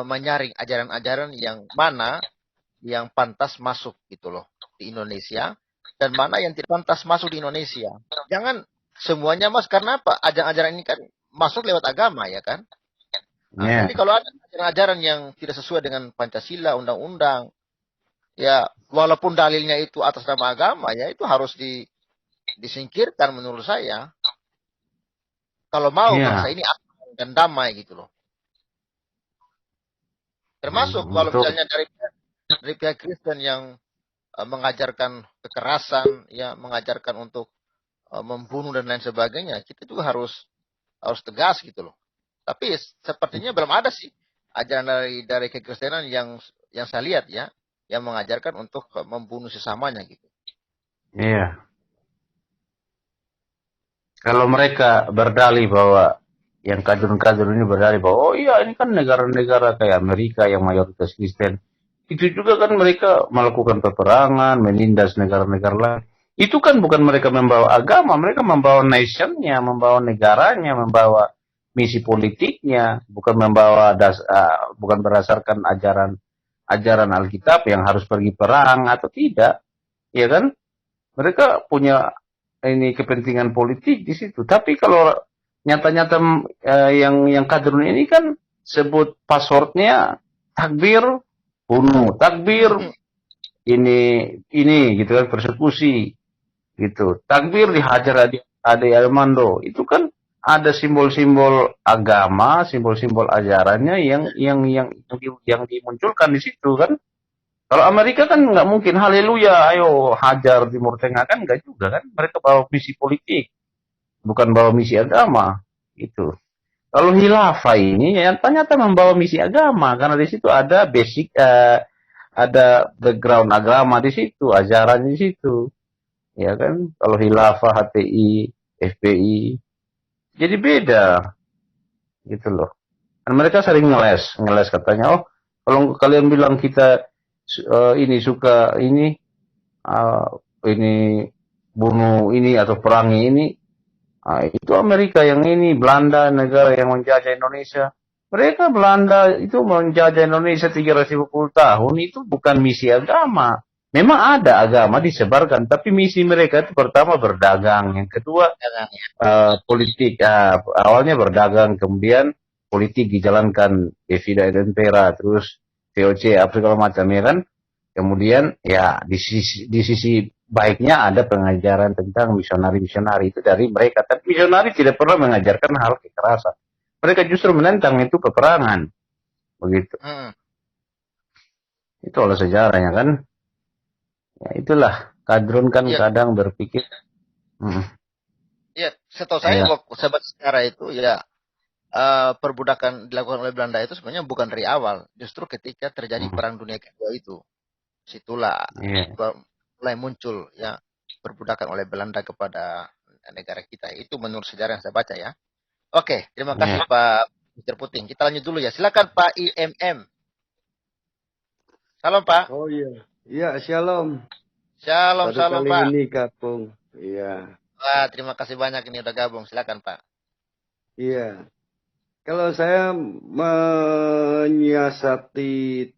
menyaring ajaran-ajaran yang mana yang pantas masuk gitu loh di Indonesia dan mana yang tidak pantas masuk di Indonesia. Jangan semuanya Mas, karena apa? Ajaran-ajaran ini kan masuk lewat agama ya kan. Jadi kalau ada ajaran-ajaran yang tidak sesuai dengan Pancasila, undang-undang, ya walaupun dalilnya itu atas nama agama ya itu harus disingkirkan menurut saya. Kalau mau bangsa ini aman dan damai gitu loh. Termasuk kalau misalnya dari pihak Kristen yang mengajarkan kekerasan, ya mengajarkan untuk membunuh dan lain sebagainya, kita juga harus tegas gitu loh. Tapi sepertinya belum ada sih ajaran dari kekristenan yang saya lihat ya, yang mengajarkan untuk membunuh sesamanya gitu. Iya. Kalau mereka berdalih bahwa yang kadrun-kadrun ini berdalih bahwa oh iya ini kan negara-negara kayak Amerika yang mayoritas Kristen, itu juga kan mereka melakukan peperangan, menindas negara-negara lain. Itu kan bukan mereka membawa agama, mereka membawa nationnya, membawa negaranya, membawa misi politiknya, bukan membawa bukan berdasarkan ajaran Alkitab yang harus pergi perang atau tidak, ya kan? Mereka punya ini kepentingan politik di situ. Tapi kalau nyata-nyata yang kadrun ini kan sebut passwordnya takbir bunuh, takbir ini gitu kan, persekusi gitu, takbir dihajar Ade Armando, itu kan ada simbol-simbol agama, simbol-simbol ajarannya yang dimunculkan di situ kan. Kalau Amerika kan nggak mungkin haleluya, ayo hajar Timur Tengah, kan nggak juga kan. Mereka bawa misi politik, bukan bawa misi agama. Itu. Kalau Khilafah ini ya ternyata membawa misi agama, karena di situ ada basic, ada background agama di situ, ajaran di situ. Ya kan? Kalau Khilafah, HTI, FPI, jadi beda gitu loh. Dan mereka sering ngeles katanya, oh kalau kalian bilang kita ini suka ini bunuh ini atau perangi ini, itu Amerika yang ini, Belanda negara yang menjajah Indonesia. Mereka Belanda itu menjajah Indonesia 350 tahun, itu bukan misi agama. Memang ada agama disebarkan, tapi misi mereka itu pertama berdagang, yang kedua politik. Awalnya berdagang, kemudian politik dijalankan Evida dan Pera, terus VOC apa segala macam ya kan. Kemudian ya di sisi baiknya ada pengajaran tentang misionari-misionari itu dari mereka. Tapi misionari tidak pernah mengajarkan hal kekerasan. Mereka justru menentang itu peperangan. Begitu. Itu oleh sejarahnya kan. Ya itulah, kadrun kan kadang berpikir. Ya, setahu saya sahabat sejarah itu ya perbudakan dilakukan oleh Belanda itu sebenarnya bukan dari awal. Justru ketika terjadi Perang Dunia Kedua itu. Situlah mulai muncul ya perbudakan oleh Belanda kepada negara kita. Itu menurut sejarah yang saya baca ya. Oke, terima kasih Pak Mr. Puting. Kita lanjut dulu ya. Silakan Pak IMM. Salam Pak. Oh iya. Iya, shalom. Shalom, Baru kali Pak. ini gabung. Iya. Wah, terima kasih banyak ini udah gabung. Silakan Pak. Iya. Kalau saya menyiasati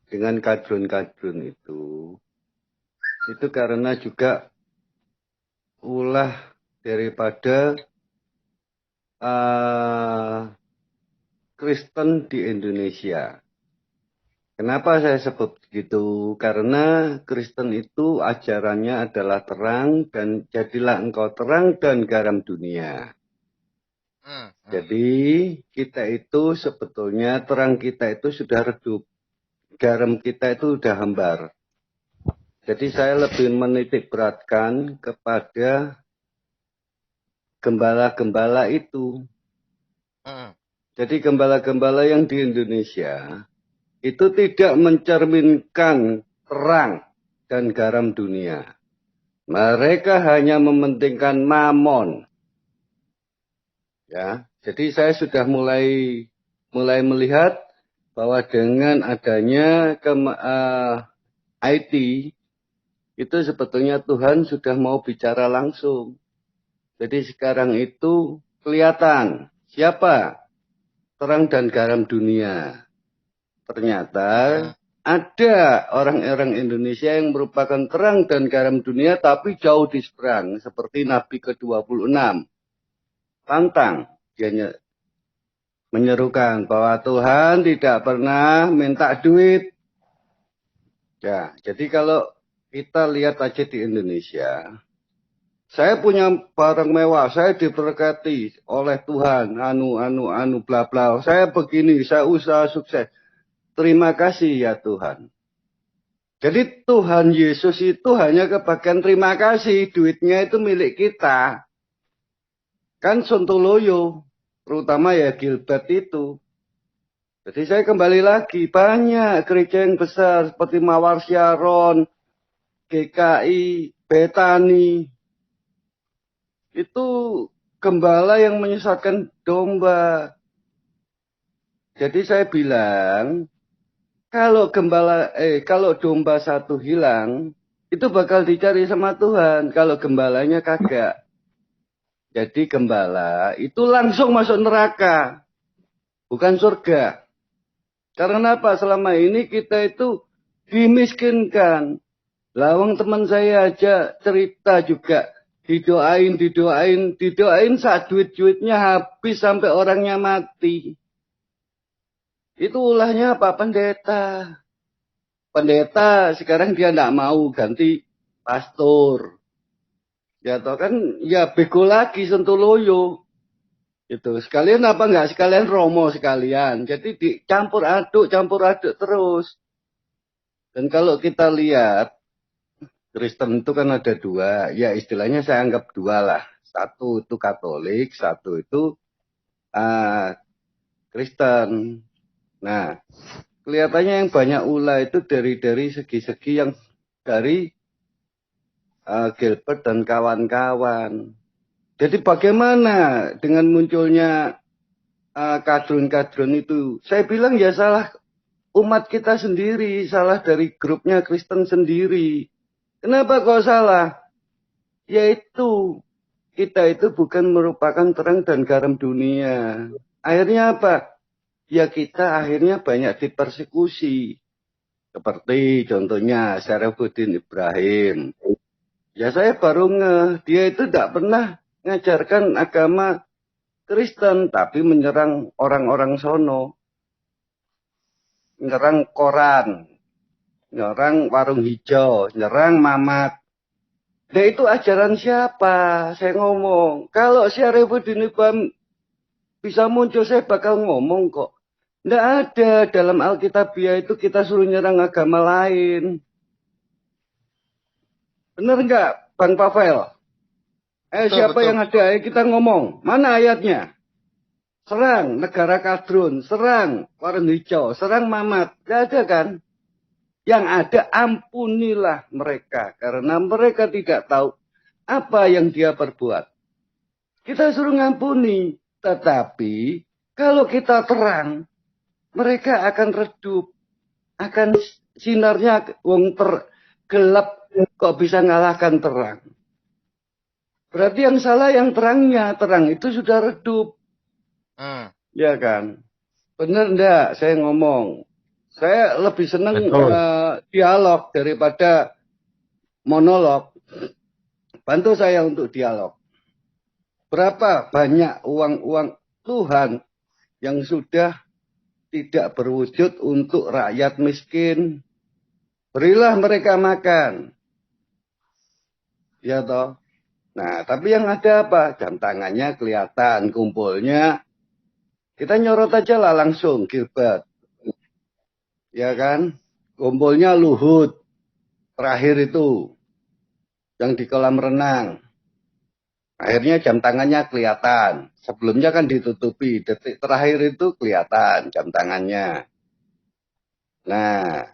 dengan kadrun-kadrun itu, itu karena juga ulah daripada Kristen di Indonesia. Kenapa saya sebut begitu? Karena Kristen itu ajarannya adalah terang dan jadilah engkau terang dan garam dunia. Jadi kita itu sebetulnya terang kita itu sudah redup. Garam kita itu sudah hambar. Jadi saya lebih menitik beratkan kepada gembala-gembala itu. Jadi gembala-gembala yang di Indonesia itu tidak mencerminkan terang dan garam dunia. Mereka hanya mementingkan mamon. Ya, jadi saya sudah mulai melihat bahwa dengan adanya IT itu sebetulnya Tuhan sudah mau bicara langsung. Jadi sekarang itu kelihatan siapa terang dan garam dunia. Ternyata ada orang-orang Indonesia yang merupakan terang dan garam dunia tapi jauh di seberang. Seperti Nabi ke-26. Pantang. Dia menyerukan bahwa Tuhan tidak pernah minta duit. Ya, jadi kalau kita lihat aja di Indonesia. Saya punya barang mewah, saya diberkati oleh Tuhan, bla bla. Saya begini, saya usaha sukses. Terima kasih ya Tuhan. Jadi Tuhan Yesus itu hanya kebagian terima kasih, duitnya itu milik kita. Kan sontoloyo, terutama ya Gilbert itu. Jadi saya kembali lagi, banyak gereja yang besar seperti Mawar Syaron, GKI, Betani. Itu gembala yang menyesatkan domba. Jadi saya bilang, kalau domba satu hilang, itu bakal dicari sama Tuhan. Kalau gembalanya kagak. Jadi gembala itu langsung masuk neraka. Bukan surga. Karena apa? Selama ini kita itu dimiskinkan. Lawang teman saya aja cerita juga. Didoain saat duit-duitnya habis sampai orangnya mati. Itu ulahnya apa? Pendeta. Pendeta sekarang dia tidak mau ganti pastor. Ya toh kan ya bego lagi Sentoloyo. Itu sekalian apa enggak sekalian Romo sekalian. Jadi dicampur aduk terus. Dan kalau kita lihat Kristen itu kan ada dua, ya istilahnya saya anggap dua lah. Satu itu Katolik, satu itu Kristen. Nah, kelihatannya yang banyak ulah itu dari segi-segi yang dari Gilbert dan kawan-kawan. Jadi bagaimana dengan munculnya kadrun-kadrun itu? Saya bilang ya salah umat kita sendiri, salah dari grupnya Kristen sendiri. Kenapa kok salah? Yaitu kita itu bukan merupakan terang dan garam dunia. Akhirnya apa? Ya kita akhirnya banyak dipersekusi. Seperti contohnya Syarifuddin Ibrahim. Ya saya baru dia itu tidak pernah mengajarkan agama Kristen, tapi menyerang orang-orang sono. Menyerang koran, menyerang warung hijau, menyerang mamat. Nah itu ajaran siapa? Saya ngomong. Kalau Syarifuddin Ibrahim bisa muncul, saya bakal ngomong kok. Tidak ada dalam Alkitabiah itu kita suruh nyerang agama lain. Benar nggak, Bang Pavel? Siapa betul. Yang ada? Ayo kita ngomong. Mana ayatnya? Serang negara kadrun, serang warung hijau, serang mamat. Tidak ada kan? Yang ada ampunilah mereka. Karena mereka tidak tahu apa yang dia perbuat. Kita suruh ngampuni. Tetapi kalau kita terang, mereka akan redup. Akan sinarnya gelap. Kok bisa ngalahkan terang? Berarti yang salah yang terangnya. Terang itu sudah redup. Ya kan? Benar enggak saya ngomong? Saya lebih senang dialog daripada monolog, bantu saya untuk dialog. Berapa banyak uang-uang Tuhan yang sudah tidak berwujud untuk rakyat miskin? Berilah mereka makan. Ya toh? Nah, tapi yang ada apa? Jam tangannya kelihatan, kumpulnya. Kita nyorot aja lah langsung, Gilbert. Ya kan? Kumpulnya Luhut. Terakhir itu. Yang di kolam renang. Akhirnya jam tangannya kelihatan. Sebelumnya kan ditutupi. Detik terakhir itu kelihatan jam tangannya. Nah,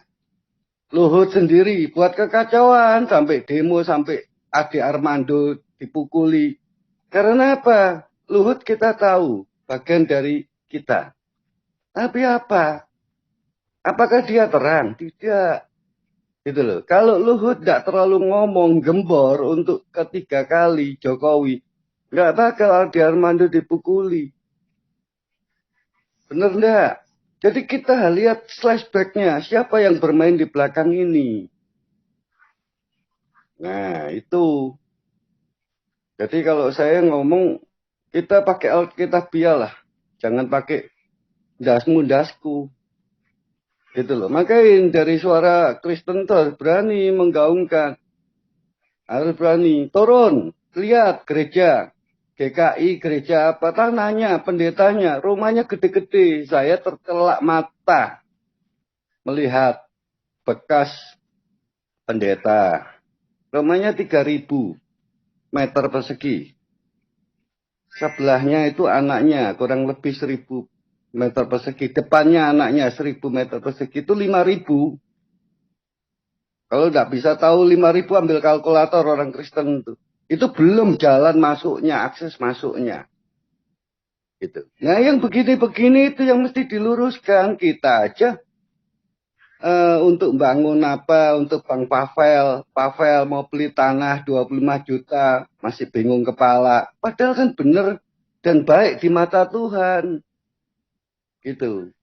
Luhut sendiri buat kekacauan. Sampai demo, sampai Ade Armando dipukuli. Karena apa? Luhut kita tahu bagian dari kita. Tapi apa? Apakah dia terang? Tidak. Gitu loh. Kalau Luhut tidak terlalu ngomong gembor untuk ketiga kali Jokowi, nggak bakal Ade Armando dipukuli. Bener enggak? Jadi kita lihat flashbacknya. Siapa yang bermain di belakang ini? Nah, itu. Jadi kalau saya ngomong, kita pakai Alkitabiah lah. Jangan pakai dasmu-dasku. Gitu loh. Makanya dari suara Kristen tuh harus berani menggaungkan. Harus berani. Turun. Lihat gereja. GKI, gereja apa. Tanahnya, pendetanya. Rumahnya gede-gede. Saya terkelak mata. Melihat bekas pendeta. Rumahnya 3.000 meter persegi. Sebelahnya itu anaknya kurang lebih 1.000 meter persegi. Depannya anaknya 1.000 meter persegi itu 5.000. Kalau tidak bisa tahu 5.000 ambil kalkulator orang Kristen itu. Itu belum jalan masuknya, akses masuknya. Gitu. Nah yang begini-begini itu yang mesti diluruskan. Kita aja untuk bangun apa, untuk Bang Pavel mau beli tanah 25 juta, masih bingung kepala. Padahal kan benar dan baik di mata Tuhan. Gitu.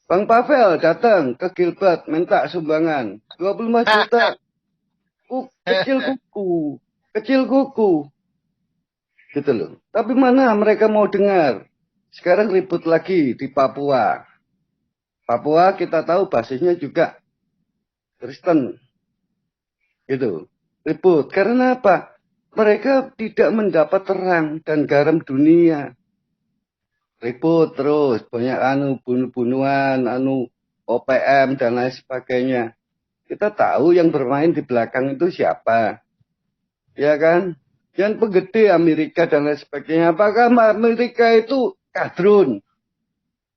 Bang Pavel datang ke Gilbert, minta sumbangan. 25 juta, kecil kuku. Gitu loh. Tapi mana mereka mau dengar? Sekarang ribut lagi di Papua. Papua kita tahu basisnya juga Kristen. Gitu. Ribut. Karena apa? Mereka tidak mendapat terang dan garam dunia. Ribut terus. Banyak bunuh-bunuhan, OPM dan lain sebagainya. Kita tahu yang bermain di belakang itu siapa. Ya kan? Yang penggede Amerika dan lain sebagainya. Apakah Amerika itu kadrun?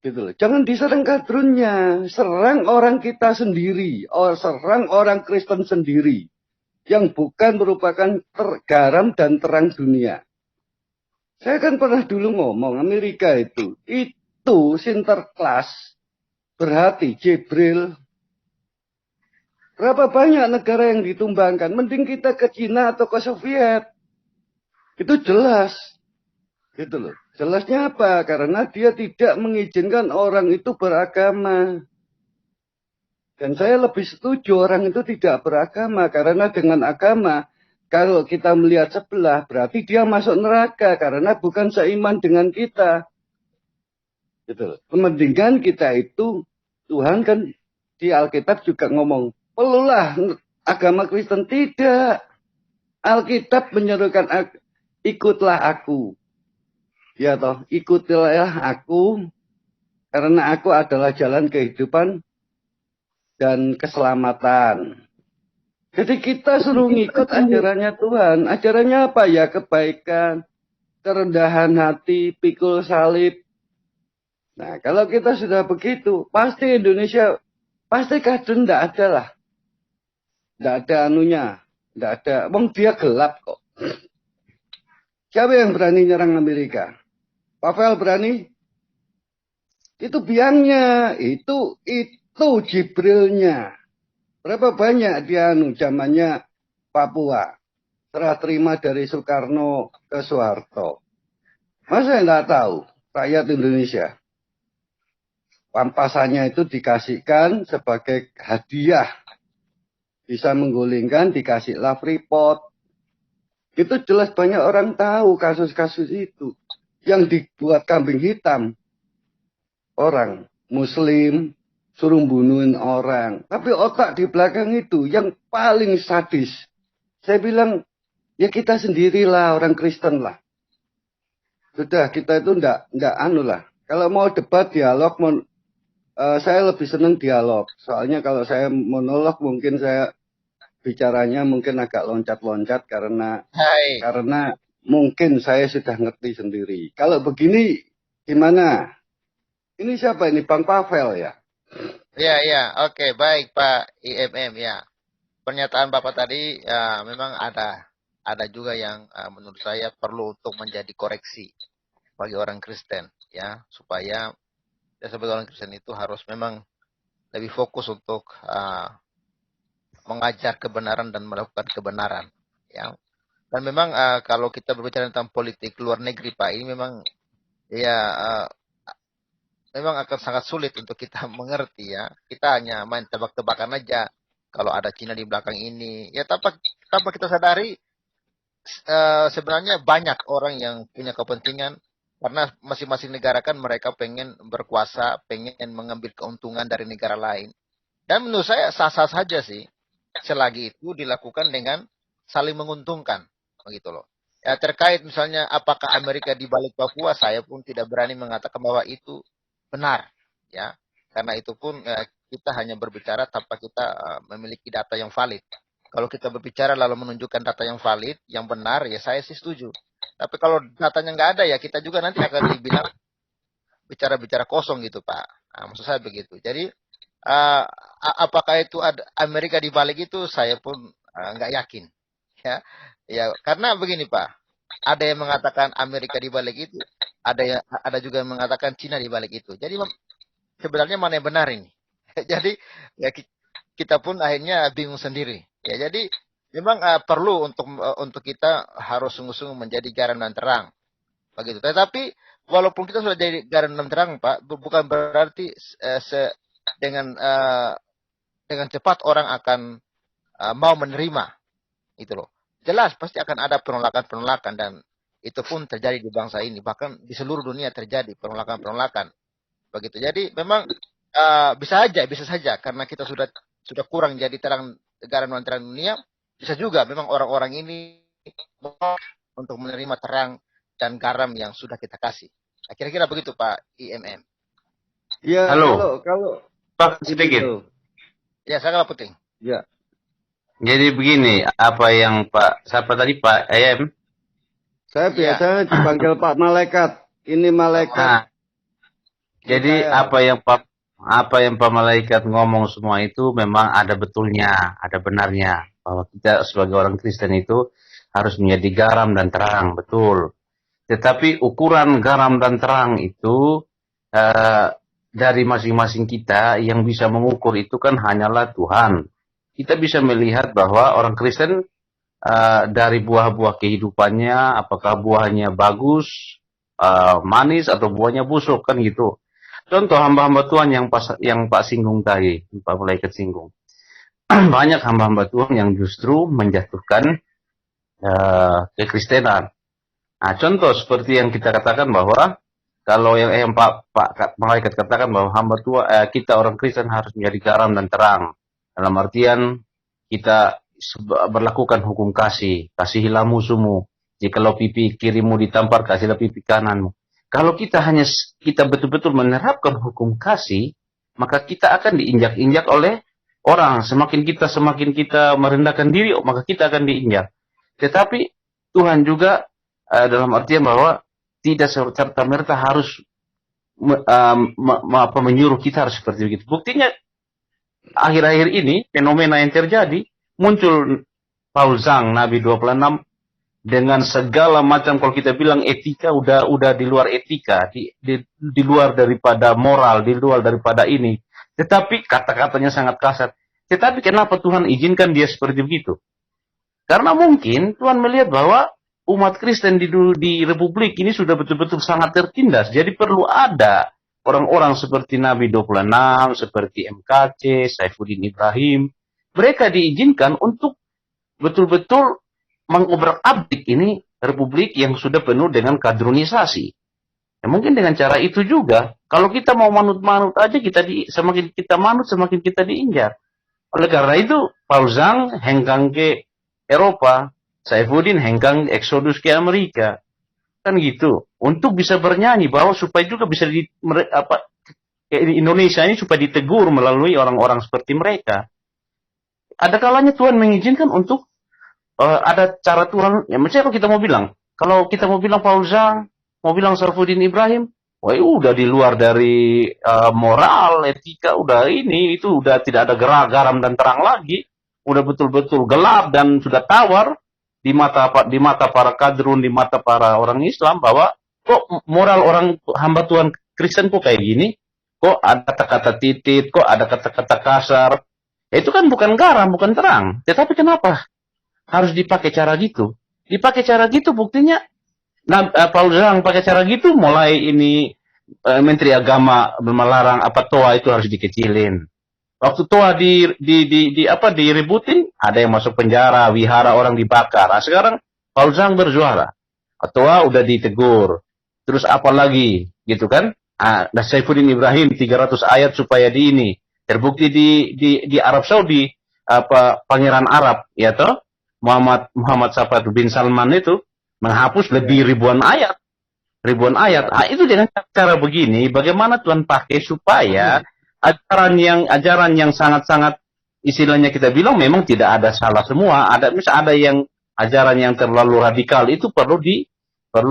Gitu loh. Jangan diserang kadrunnya, serang orang kita sendiri, serang orang Kristen sendiri yang bukan merupakan garam dan terang dunia. Saya kan pernah dulu ngomong Amerika itu Sinterklas, berhati Jibril. Berapa banyak negara yang ditumbangkan? Mending kita ke Cina atau ke Soviet. Itu jelas. Gitu loh. Jelasnya apa? Karena dia tidak mengizinkan orang itu beragama. Dan saya lebih setuju orang itu tidak beragama. Karena dengan agama, kalau kita melihat sebelah, berarti dia masuk neraka. Karena bukan seiman dengan kita. Gitu loh. Mendingan kita itu, Tuhan kan di Alkitab juga ngomong, pelulah agama Kristen. Tidak. Alkitab menyerukan, ikutlah aku. Ya toh, ikutilah aku, karena aku adalah jalan kehidupan dan keselamatan. Jadi kita suruh ngikut ajarannya Tuhan. Ajarannya apa ya? Kebaikan, kerendahan hati, pikul salib. Nah, kalau kita sudah begitu, pasti Indonesia, pasti kadang tidak ada lah. Tidak ada anunya, tidak ada. Wong dia gelap kok. Siapa yang berani nyerang Amerika? Pavel berani? Itu biangnya, itu Jibrilnya. Berapa banyak dia zamannya Papua. Serah terima dari Soekarno ke Soeharto. Masa enggak tahu rakyat Indonesia? Pampasannya itu dikasihkan sebagai hadiah. bisa menggulingkan, dikasihlah Freeport. Itu jelas banyak orang tahu kasus-kasus itu. Yang dibuat kambing hitam. Orang Muslim, suruh bunuhin orang. Tapi otak di belakang itu yang paling sadis. Saya bilang, ya kita sendirilah orang Kristen lah. Sudah, kita itu enggak anu lah. Kalau mau debat, dialog, saya lebih senang dialog. Soalnya kalau saya monolog mungkin saya bicaranya mungkin agak loncat-loncat karena mungkin saya sudah ngerti sendiri. Kalau begini gimana? Ini siapa ini? Bang Pavel ya? Ya, oke, baik Pak IMM ya. Pernyataan Bapak tadi ya, memang ada juga yang menurut saya perlu untuk menjadi koreksi bagi orang Kristen ya, supaya ya, sebagai orang Kristen itu harus memang lebih fokus untuk mengajar kebenaran dan melakukan kebenaran ya. Dan memang kalau kita berbicara tentang politik luar negeri Pak, ini memang ya memang akan sangat sulit untuk kita mengerti ya. Kita hanya main tebak-tebakan aja kalau ada Cina di belakang ini ya, tanpa kita sadari sebenarnya banyak orang yang punya kepentingan, karena masing-masing negara kan mereka pengen berkuasa, pengen mengambil keuntungan dari negara lain. Dan menurut saya sah-sah saja sih, selagi itu dilakukan dengan saling menguntungkan, begitu loh. Ya, terkait misalnya apakah Amerika di balik Papua, saya pun tidak berani mengatakan bahwa itu benar, ya. Karena itu pun kita hanya berbicara tanpa kita memiliki data yang valid. Kalau kita berbicara lalu menunjukkan data yang valid, yang benar, ya saya sih setuju. Tapi kalau datanya nggak ada, ya kita juga nanti akan dibilang bicara-bicara kosong gitu, Pak. Nah, maksud saya begitu. Jadi apakah itu ada Amerika di balik itu, saya pun nggak yakin, ya karena begini Pak, ada yang mengatakan Amerika di balik itu, ada juga yang mengatakan Cina di balik itu. Jadi sebenarnya mana yang benar ini? Jadi ya kita pun akhirnya bingung sendiri. Ya jadi memang perlu untuk kita harus sungguh-sungguh menjadi garam dan terang, begitu. Tetapi walaupun kita sudah jadi garam dan terang Pak, bukan berarti dengan cepat orang akan mau menerima, itu loh. Jelas pasti akan ada penolakan-penolakan, dan itu pun terjadi di bangsa ini, bahkan di seluruh dunia terjadi penolakan-penolakan, begitu. Jadi memang bisa saja karena kita sudah kurang jadi garam dan terang dunia, bisa juga memang orang-orang ini mau untuk menerima terang dan garam yang sudah kita kasih. Nah, kira-kira begitu Pak IMM. Ya, halo. Kalau Pak sedikit. Ya, saya kalau penting. Ya. Jadi begini, apa yang siapa tadi Pak IM? Saya biasanya dipanggil Pak Malaikat. Ini Malaikat. Nah, jadi apa yang Pak Malaikat ngomong semua itu memang ada betulnya, ada benarnya. Bahwa kita sebagai orang Kristen itu harus menjadi garam dan terang, betul. Tetapi ukuran garam dan terang itu dari masing-masing kita, yang bisa mengukur itu kan hanyalah Tuhan. Kita bisa melihat bahwa orang Kristen dari buah-buah kehidupannya, apakah buahnya bagus, manis, atau buahnya busuk, kan gitu. Contoh hamba-hamba Tuhan yang Pak singgung tadi, Pak Malaikat singgung. Banyak hamba-hamba Tuhan yang justru menjatuhkan kekristenan. Nah, contoh seperti yang kita katakan bahwa kalau yang Pak Malaikat katakan bahwa hamba Tuhan, kita orang Kristen harus menjadi garam dan terang. Dalam artian kita berlakukan hukum kasihilah musuhmu. Jikalau pipi kirimu ditampar, kasihlah pipi kananmu. Kalau kita betul-betul menerapkan hukum kasih, maka kita akan diinjak-injak oleh orang. Semakin kita merendahkan diri, maka kita akan diinjak. Tetapi Tuhan juga dalam artian bahwa tidak serta-merta harus menyuruh kita harus seperti begitu. Buktinya akhir-akhir ini fenomena yang terjadi, muncul Paul Zhang, Nabi 26, dengan segala macam, kalau kita bilang etika, udah di luar etika, di luar daripada moral, di luar daripada ini. Tetapi kata-katanya sangat kasar. Tetapi kenapa Tuhan izinkan dia seperti begitu? Karena mungkin Tuhan melihat bahwa umat Kristen di Republik ini sudah betul-betul sangat tertindas. Jadi perlu ada orang-orang seperti Nabi 26, seperti MKC, Saifuddin Ibrahim, mereka diizinkan untuk betul-betul mengobrak-abrik ini republik yang sudah penuh dengan kadronisasi. Ya, mungkin dengan cara itu juga, kalau kita mau manut-manut aja, semakin kita manut, semakin kita diinjar. Oleh karena itu, Pausang hengkang ke Eropa, Saifuddin hengkang eksodus ke Amerika. Kan gitu. Untuk bisa bernyanyi bahwa supaya juga bisa Indonesia ini supaya ditegur melalui orang-orang seperti mereka. Ada kalanya Tuhan mengizinkan untuk ada cara Tuhan, ya misalnya kalau kita mau bilang Pausang, mau bilang Saifuddin Ibrahim, wah udah di luar dari moral, etika, itu udah tidak ada garam dan terang lagi, udah betul-betul gelap dan sudah tawar di mata para kadrun, di mata para orang Islam bahwa kok moral orang hamba Tuhan Kristen kok kayak gini, kok ada kata-kata titit, kok ada kata-kata kasar, itu kan bukan garam, bukan terang, tetapi kenapa harus dipakai cara gitu? Dipakai cara gitu buktinya Paul Zhang pakai cara gitu mulai ini Menteri Agama melarang Toa itu harus dikecilin. Waktu Toa diributin, ada yang masuk penjara, wihara orang dibakar. Nah, sekarang Paul Zhang bersuara. Toa udah ditegur. Terus apa lagi gitu kan? Saifuddin Ibrahim 300 ayat supaya terbukti di Arab Saudi pangeran Arab ya toh Muhammad Safad bin Salman itu menghapus lebih ribuan ayat. Itu dengan cara begini, bagaimana Tuhan pakai supaya ajaran yang sangat-sangat istilahnya kita bilang memang tidak ada salah semua. Ada yang ajaran yang terlalu radikal itu perlu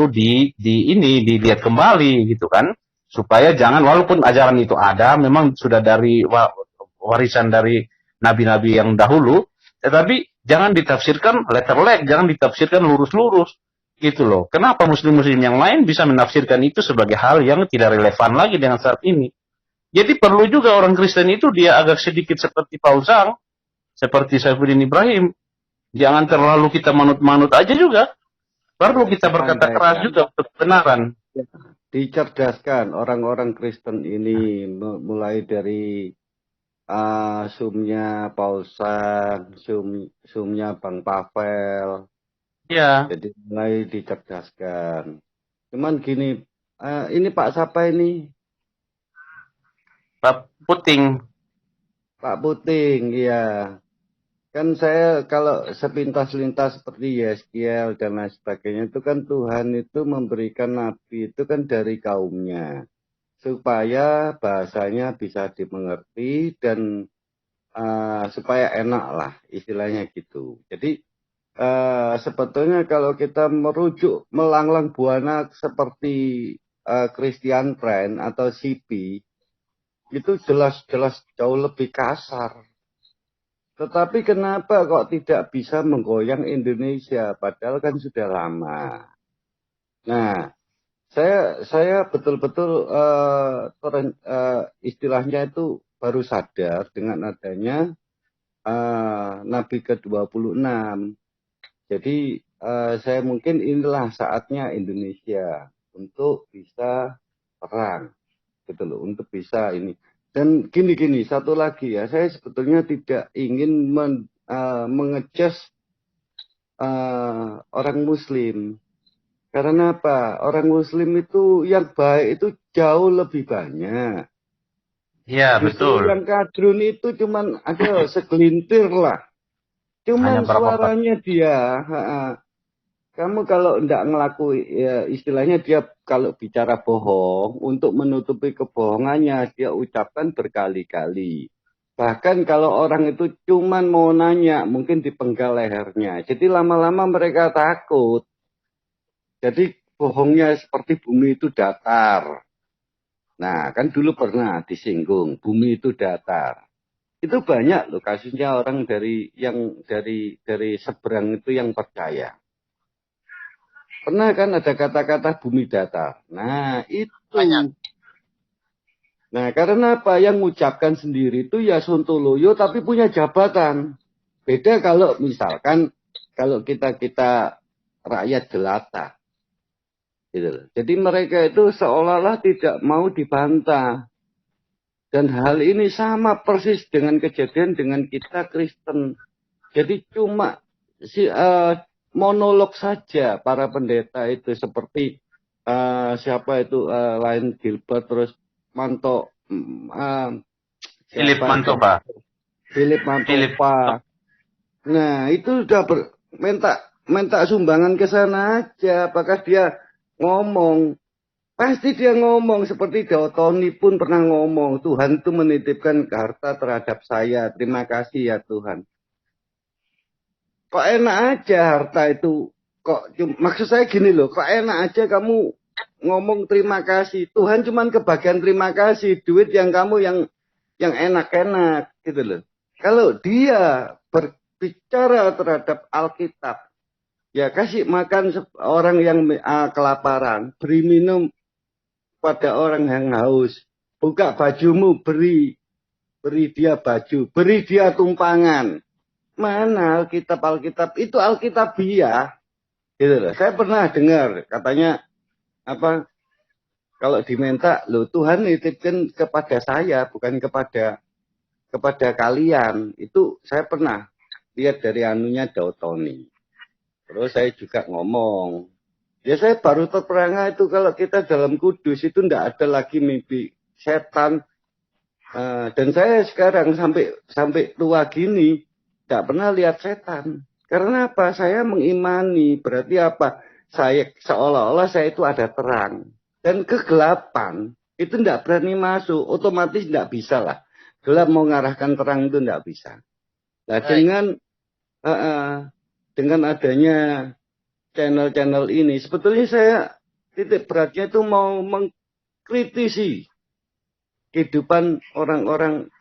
dilihat kembali gitu kan, supaya jangan walaupun ajaran itu ada memang sudah dari warisan dari nabi-nabi yang dahulu, tetapi jangan ditafsirkan letter-leg, jangan ditafsirkan lurus-lurus. Gitu loh. Kenapa muslim-muslim yang lain bisa menafsirkan itu sebagai hal yang tidak relevan lagi dengan saat ini. Jadi perlu juga orang Kristen itu dia agak sedikit seperti Pausang, seperti Saifuddin Ibrahim. Jangan terlalu kita manut-manut aja juga. Perlu kita berkata keras juga untuk kebenaran. Dicerdaskan orang-orang Kristen ini mulai dari sumnya Pausang, sumnya Bang Pavel. Ya. Jadi mulai dicerdaskan. Cuman gini, ini Pak siapa ini? Pak Puting. Pak Puting, iya. Kan saya kalau sepintas-lintas seperti Yeskiel dan lain sebagainya itu kan Tuhan itu memberikan nabi itu kan dari kaumnya. Supaya bahasanya bisa dimengerti dan supaya enak lah istilahnya gitu. Jadi sebetulnya kalau kita merujuk melanglang buana seperti Christian Pren atau CP itu jelas-jelas jauh lebih kasar. Tetapi kenapa kok tidak bisa menggoyang Indonesia padahal kan sudah lama. Nah, saya betul-betul istilahnya itu baru sadar dengan adanya Nabi ke-26. Jadi saya mungkin inilah saatnya Indonesia untuk bisa perang, gitu loh, untuk bisa ini. Dan gini, satu lagi ya, saya sebetulnya tidak ingin mengejudge orang Muslim. Karena apa? Orang Muslim itu yang baik itu jauh lebih banyak. Ya, justru betul. Yang kadrun itu cuman ada segelintir lah. Cuman suaranya dia. Kamu kalau tidak ngelakui, ya istilahnya dia kalau bicara bohong, untuk menutupi kebohongannya, dia ucapkan berkali-kali. Bahkan kalau orang itu cuman mau nanya, mungkin dipenggal lehernya. Jadi lama-lama mereka takut. Jadi bohongnya seperti bumi itu datar. Nah, kan dulu pernah disinggung, bumi itu datar. Itu banyak loh kasusnya orang dari seberang itu yang percaya. Pernah kan ada kata-kata bumi datar. Nah, itu. Banyak. Nah, karena apa? Yang mengucapkan sendiri itu ya Sontoloyo tapi punya jabatan. Beda kalau misalkan kalau kita rakyat jelata. Gitu. Jadi mereka itu seolah-olah tidak mau dibantah. Dan hal ini sama persis dengan kejadian dengan kita Kristen. Jadi cuma monolog saja para pendeta itu seperti siapa itu lain Gilbert terus Manto Philip siapa itu Mantopa. Philip Mantopa. Nah itu sudah minta sumbangan ke sana aja. Apakah dia ngomong? Pasti dia ngomong seperti Dautoni pun pernah ngomong, Tuhan itu menitipkan harta terhadap saya. Terima kasih ya Tuhan. Kok enak aja harta itu? Maksud saya gini loh, kok enak aja kamu ngomong terima kasih. Tuhan cuman kebagian terima kasih, duit yang kamu yang enak-enak gitu loh. Kalau dia berbicara terhadap Alkitab, ya kasih makan orang yang kelaparan, beri minum pada orang yang haus. Buka bajumu, beri dia baju, beri dia tumpangan. Mana Alkitab itu Alkitabiah. Gitu loh. Saya pernah dengar katanya apa kalau diminta loh Tuhan nitipkan kepada saya bukan kepada kalian. Itu saya pernah lihat dari anunya Dautoni. Terus saya juga ngomong, ya saya baru terperangah itu kalau kita dalam kudus itu tidak ada lagi mimpi setan. Dan saya sekarang sampai tua gini tidak pernah lihat setan. Karena apa? Saya mengimani. Berarti apa? Saya seolah-olah saya itu ada terang. Dan kegelapan itu tidak berani masuk. Otomatis tidak bisa lah. Gelap mau mengarahkan terang itu tidak bisa. Nah dengan adanya channel-channel ini, sebetulnya saya titik beratnya itu mau mengkritisi kehidupan orang-orang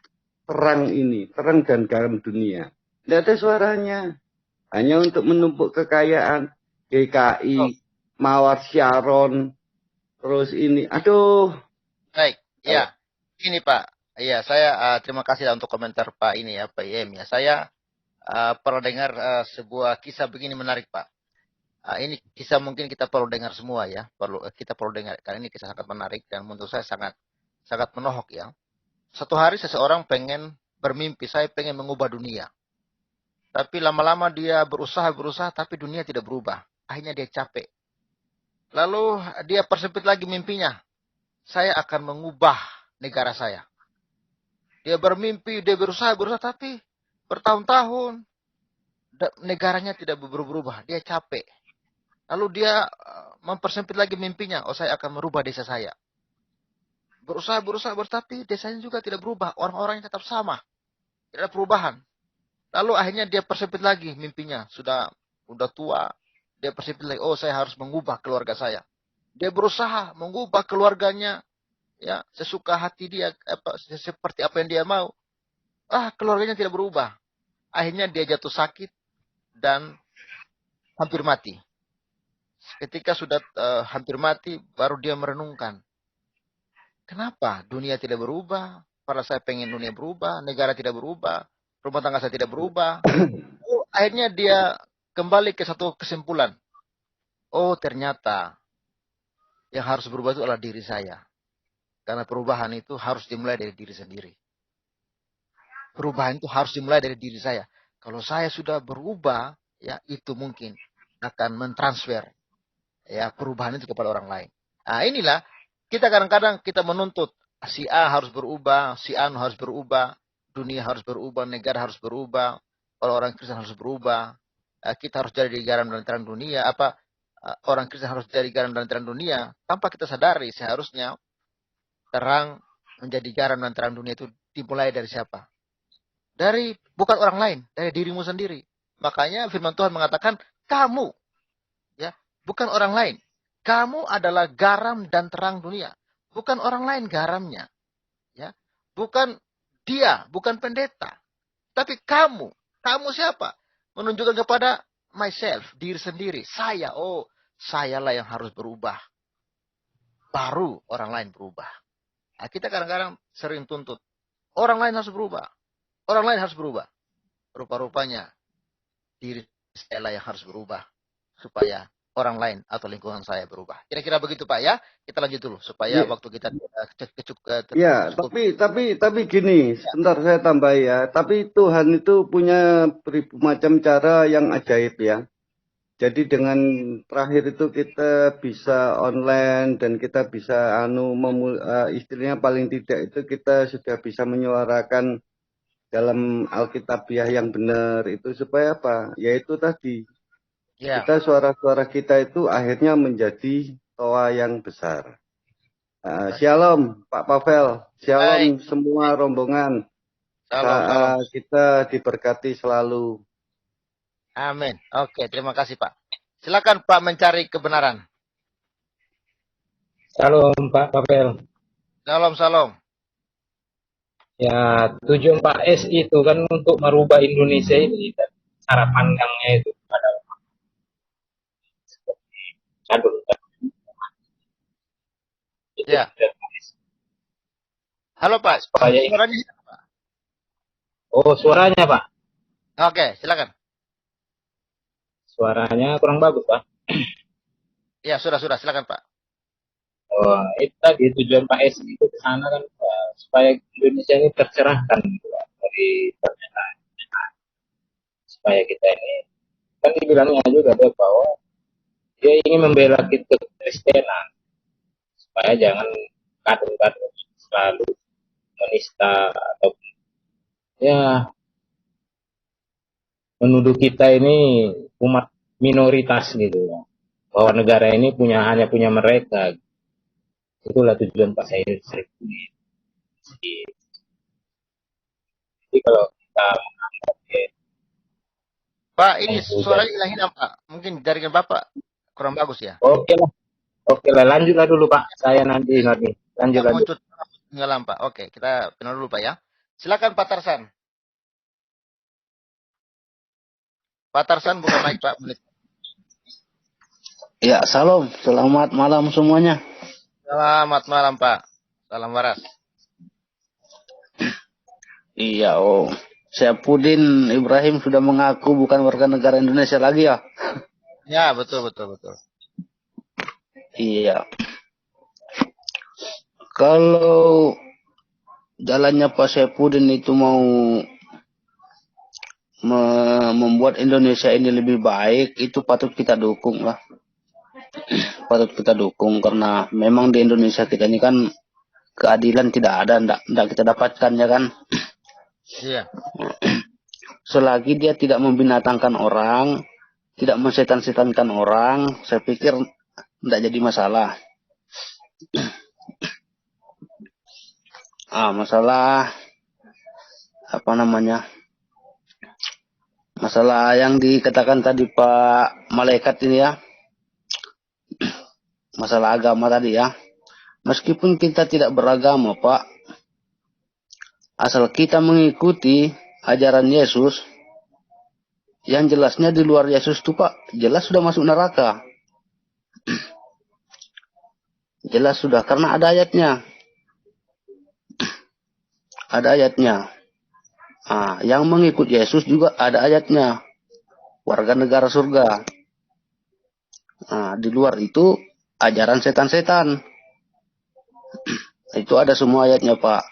terang ini, terang dan garam dunia. Tidak ada suaranya. Hanya untuk menumpuk kekayaan. GKI, Mawar Sharon, terus ini. Aduh. Baik, ya. Ini Pak. Iya, saya terima kasih untuk komentar Pak ini ya, Pak IM ya. Saya pernah dengar sebuah kisah begini menarik Pak. Ini kisah mungkin kita perlu dengar semua ya. Kita perlu dengar karena ini kisah sangat menarik dan menurut saya sangat menohok ya. Satu hari seseorang pengen bermimpi, saya pengen mengubah dunia. Tapi lama-lama dia berusaha tapi dunia tidak berubah. Akhirnya dia capek. Lalu dia persempit lagi mimpinya. Saya akan mengubah negara saya. Dia bermimpi, dia berusaha tapi bertahun-tahun negaranya tidak berubah. Dia capek. Lalu dia mempersempit lagi mimpinya. Oh, saya akan merubah desa saya. Berusaha tapi desanya juga tidak berubah. Orang-orangnya tetap sama. Tidak ada perubahan. Lalu akhirnya dia persempit lagi mimpinya. Sudah tua. Dia persempit lagi. Oh, saya harus mengubah keluarga saya. Dia berusaha mengubah keluarganya. Ya, sesuka hati dia. Seperti apa yang dia mau. Keluarganya tidak berubah. Akhirnya dia jatuh sakit. Dan hampir mati. Ketika sudah hampir mati. Baru dia merenungkan. Kenapa dunia tidak berubah? Padahal saya pengen dunia berubah. Negara tidak berubah. Rumah tangga saya tidak berubah. Akhirnya dia kembali ke satu kesimpulan. Oh, ternyata yang harus berubah itu adalah diri saya. Karena perubahan itu harus dimulai dari diri sendiri. Perubahan itu harus dimulai dari diri saya. Kalau saya sudah berubah, ya itu mungkin akan mentransfer ya perubahan itu kepada orang lain. Nah, inilah kita kadang-kadang kita menuntut si A harus berubah, si A harus berubah. Dunia harus berubah, negara harus berubah, orang-orang Kristen harus berubah, kita harus jadi garam dan terang dunia, orang Kristen harus jadi garam dan terang dunia, tanpa kita sadari seharusnya terang menjadi garam dan terang dunia itu dimulai dari siapa? Bukan orang lain, dari dirimu sendiri. Makanya firman Tuhan mengatakan, kamu, ya, bukan orang lain. Kamu adalah garam dan terang dunia. Bukan orang lain garamnya. Ya, bukan dia, bukan pendeta. Tapi kamu siapa? Menunjukkan kepada myself, diri sendiri. Sayalah yang harus berubah. Baru orang lain berubah. Nah, kita kadang-kadang sering tuntut. Orang lain harus berubah. Orang lain harus berubah. Rupa-rupanya, diri saya yang harus berubah. Supaya orang lain atau lingkungan saya berubah. Kira-kira begitu Pak ya. Kita lanjut dulu supaya Ya, waktu kita ya, cukup. tapi gini, sebentar saya tambah ya. Tapi Tuhan itu punya beribu macam cara yang ajaib ya. Jadi dengan terakhir itu kita bisa online dan kita bisa istilahnya paling tidak itu kita sudah bisa menyuarakan dalam Alkitabiah yang benar itu supaya apa? Yaitu tadi Ya, suara-suara kita itu akhirnya menjadi toa yang besar. baik. Shalom Pak Pavel, Baik. shalom semua rombongan. Salam, salam. Kita diberkati selalu. Amin. Oke, terima kasih Pak. Silakan Pak mencari kebenaran. Salam Pak Pavel. Salam, salam. Ya, tujuan Pak S itu kan untuk merubah Indonesia ini dan cara pandangnya itu pada cadul. Ya. Halo Pak. Supaya Suaranya hilang, Pak. oh, suaranya Pak. Oke, silakan. Suaranya kurang bagus Pak. Ya, sudah, silakan Pak. Oh, itu tadi tujuan Pak S itu ke sana kan supaya Indonesia ini tercerahkan gitu, Pak, dari pernyataan supaya kita ini kan dibilangnya juga ada bahwa dia ingin membela kita Kristenan supaya jangan kadang-kadang selalu menista atau ya menuduh kita ini umat minoritas gitu, bahwa negara ini hanya punya mereka. Itulah tujuan Pak saya. Jadi kalau kita menganggap Pak, ini suaranya hilang Pak. Mungkin jaringan Bapak kurang bagus ya. oke lah, lanjutlah dulu Pak. Saya nanti lanjut. Muncul tenggelam Pak. Oke, kita kenal dulu Pak ya. Silakan Pak Tarsan. Pak Tarsan buka mic Pak. Menit. Ya, salam. Selamat malam semuanya. Selamat malam Pak. Salam waras. Iya, Syafudin Ibrahim sudah mengaku bukan warga negara Indonesia lagi ya? Ya, betul. Iya. Kalau jalannya Pak Syafudin itu mau membuat Indonesia ini lebih baik, itu patut kita dukung lah. Patut kita dukung karena memang di Indonesia kita ini kan keadilan tidak ada, tidak kita dapatkan ya kan. Iya. Selagi dia tidak membinatangkan orang, tidak mensetan-setankan orang, saya pikir tidak jadi masalah. Masalah apa namanya? Masalah yang dikatakan tadi Pak Malaikat ini ya. Masalah agama tadi ya. Meskipun kita tidak beragama, Pak, asal kita mengikuti ajaran Yesus, yang jelasnya di luar Yesus itu Pak, jelas sudah masuk neraka. Jelas sudah, karena ada ayatnya. Ada ayatnya. Yang mengikut Yesus juga ada ayatnya. Warga negara surga. Di luar itu ajaran setan-setan. Itu ada semua ayatnya Pak.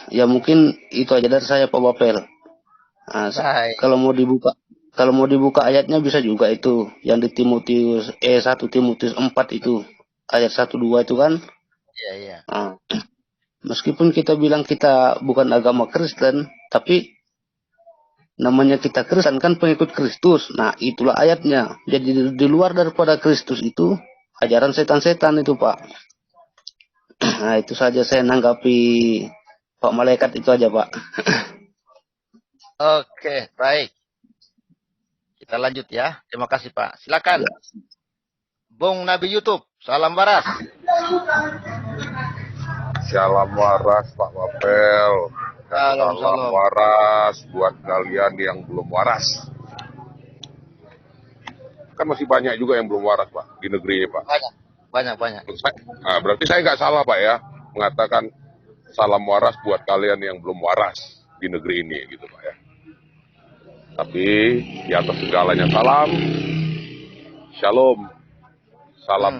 Ya mungkin itu aja dari saya Pak Bapel. Kalau mau dibuka ayatnya bisa juga itu yang di Timotius 1 Timotius 4 itu ayat 1 2 itu kan. Iya. Meskipun kita bilang kita bukan agama Kristen, tapi namanya kita Kristen kan pengikut Kristus. Nah, itulah ayatnya. Jadi di luar daripada Kristus itu ajaran setan-setan itu, Pak. Nah, itu saja saya nanggapi Pak Malaikat itu aja, Pak. Oke, baik. Kita lanjut ya. Terima kasih, Pak. Silakan. Ya. Bung Nabi YouTube, salam waras. Salam waras Pak Wapel. Salam waras buat kalian yang belum waras. Kan masih banyak juga yang belum waras Pak di negeri ini Pak. Banyak. Berarti saya nggak salah Pak ya mengatakan salam waras buat kalian yang belum waras di negeri ini gitu Pak ya. Tapi di atas segalanya salam, Shalom. Hmm. Salam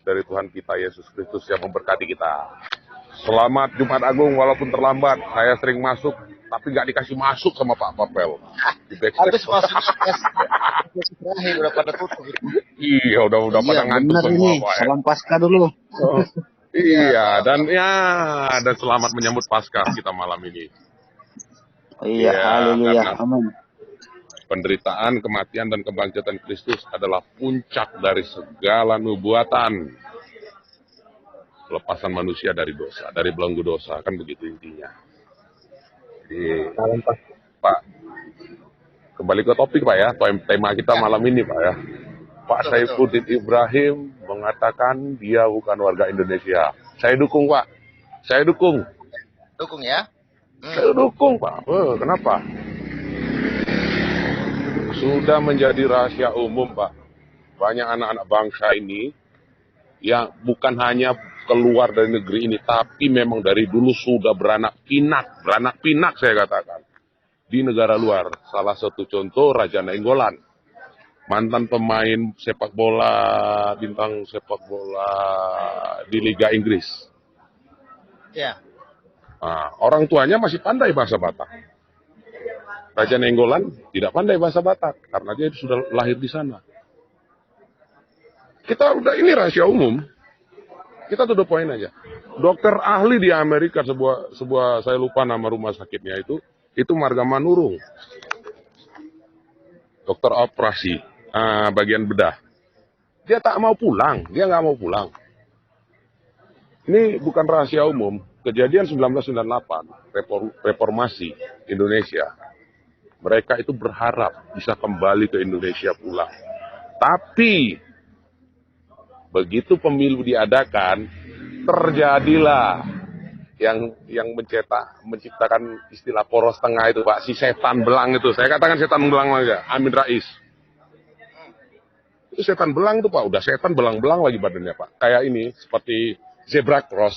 dari Tuhan kita Yesus Kristus yang memberkati kita. Selamat Jumat Agung walaupun terlambat. Saya sering masuk tapi nggak dikasih masuk sama Pak Papel. Di Habis backstage. masuk sesi terakhir udah pada tutup itu. Iya, udah pada Iya, ngantuk benar semua ini. Pak. Salam Paskah dulu. Oh, iya, dan selamat menyambut Paskah kita malam ini. Iya, Iya, haleluya. karena Amin. penderitaan, kematian, dan kebangkitan Kristus adalah puncak dari segala nubuatan. Pelepasan manusia dari dosa, dari belenggu dosa, kan begitu intinya. Jadi, Salam Pak. Pak, kembali ke topik Pak ya, tema kita malam ini Pak ya. Pak Betul. Saifuddin Ibrahim mengatakan dia bukan warga Indonesia. Saya dukung Pak, saya dukung. Dukung ya. Saya dukung Pak. Kenapa? Sudah menjadi rahasia umum Pak. Banyak anak-anak bangsa ini yang bukan hanya keluar dari negeri ini, tapi memang dari dulu sudah beranak pinak saya katakan. Di negara luar, salah satu contoh Raja Nainggolan. Mantan pemain sepak bola, bintang sepak bola di Liga Inggris. Ya. Nah, orang tuanya masih pandai bahasa Batak. Raja Nainggolan tidak pandai bahasa Batak karena dia sudah lahir di sana. Kita udah ini rahasia umum. Kita to the point aja. Dokter ahli di Amerika sebuah saya lupa nama rumah sakitnya itu Marga Manurung. Dokter operasi bagian bedah. Dia tak mau pulang, dia nggak mau pulang. Ini bukan rahasia umum. Kejadian 1998, reformasi Indonesia. Mereka itu berharap bisa kembali ke Indonesia pulang. Tapi begitu pemilu diadakan, terjadilah yang menciptakan istilah poros tengah itu Pak, si setan belang itu. Saya katakan setan belang aja, Amin Rais. Itu setan belang tuh Pak, udah setan belang-belang lagi badannya Pak. Kayak ini, seperti zebra cross.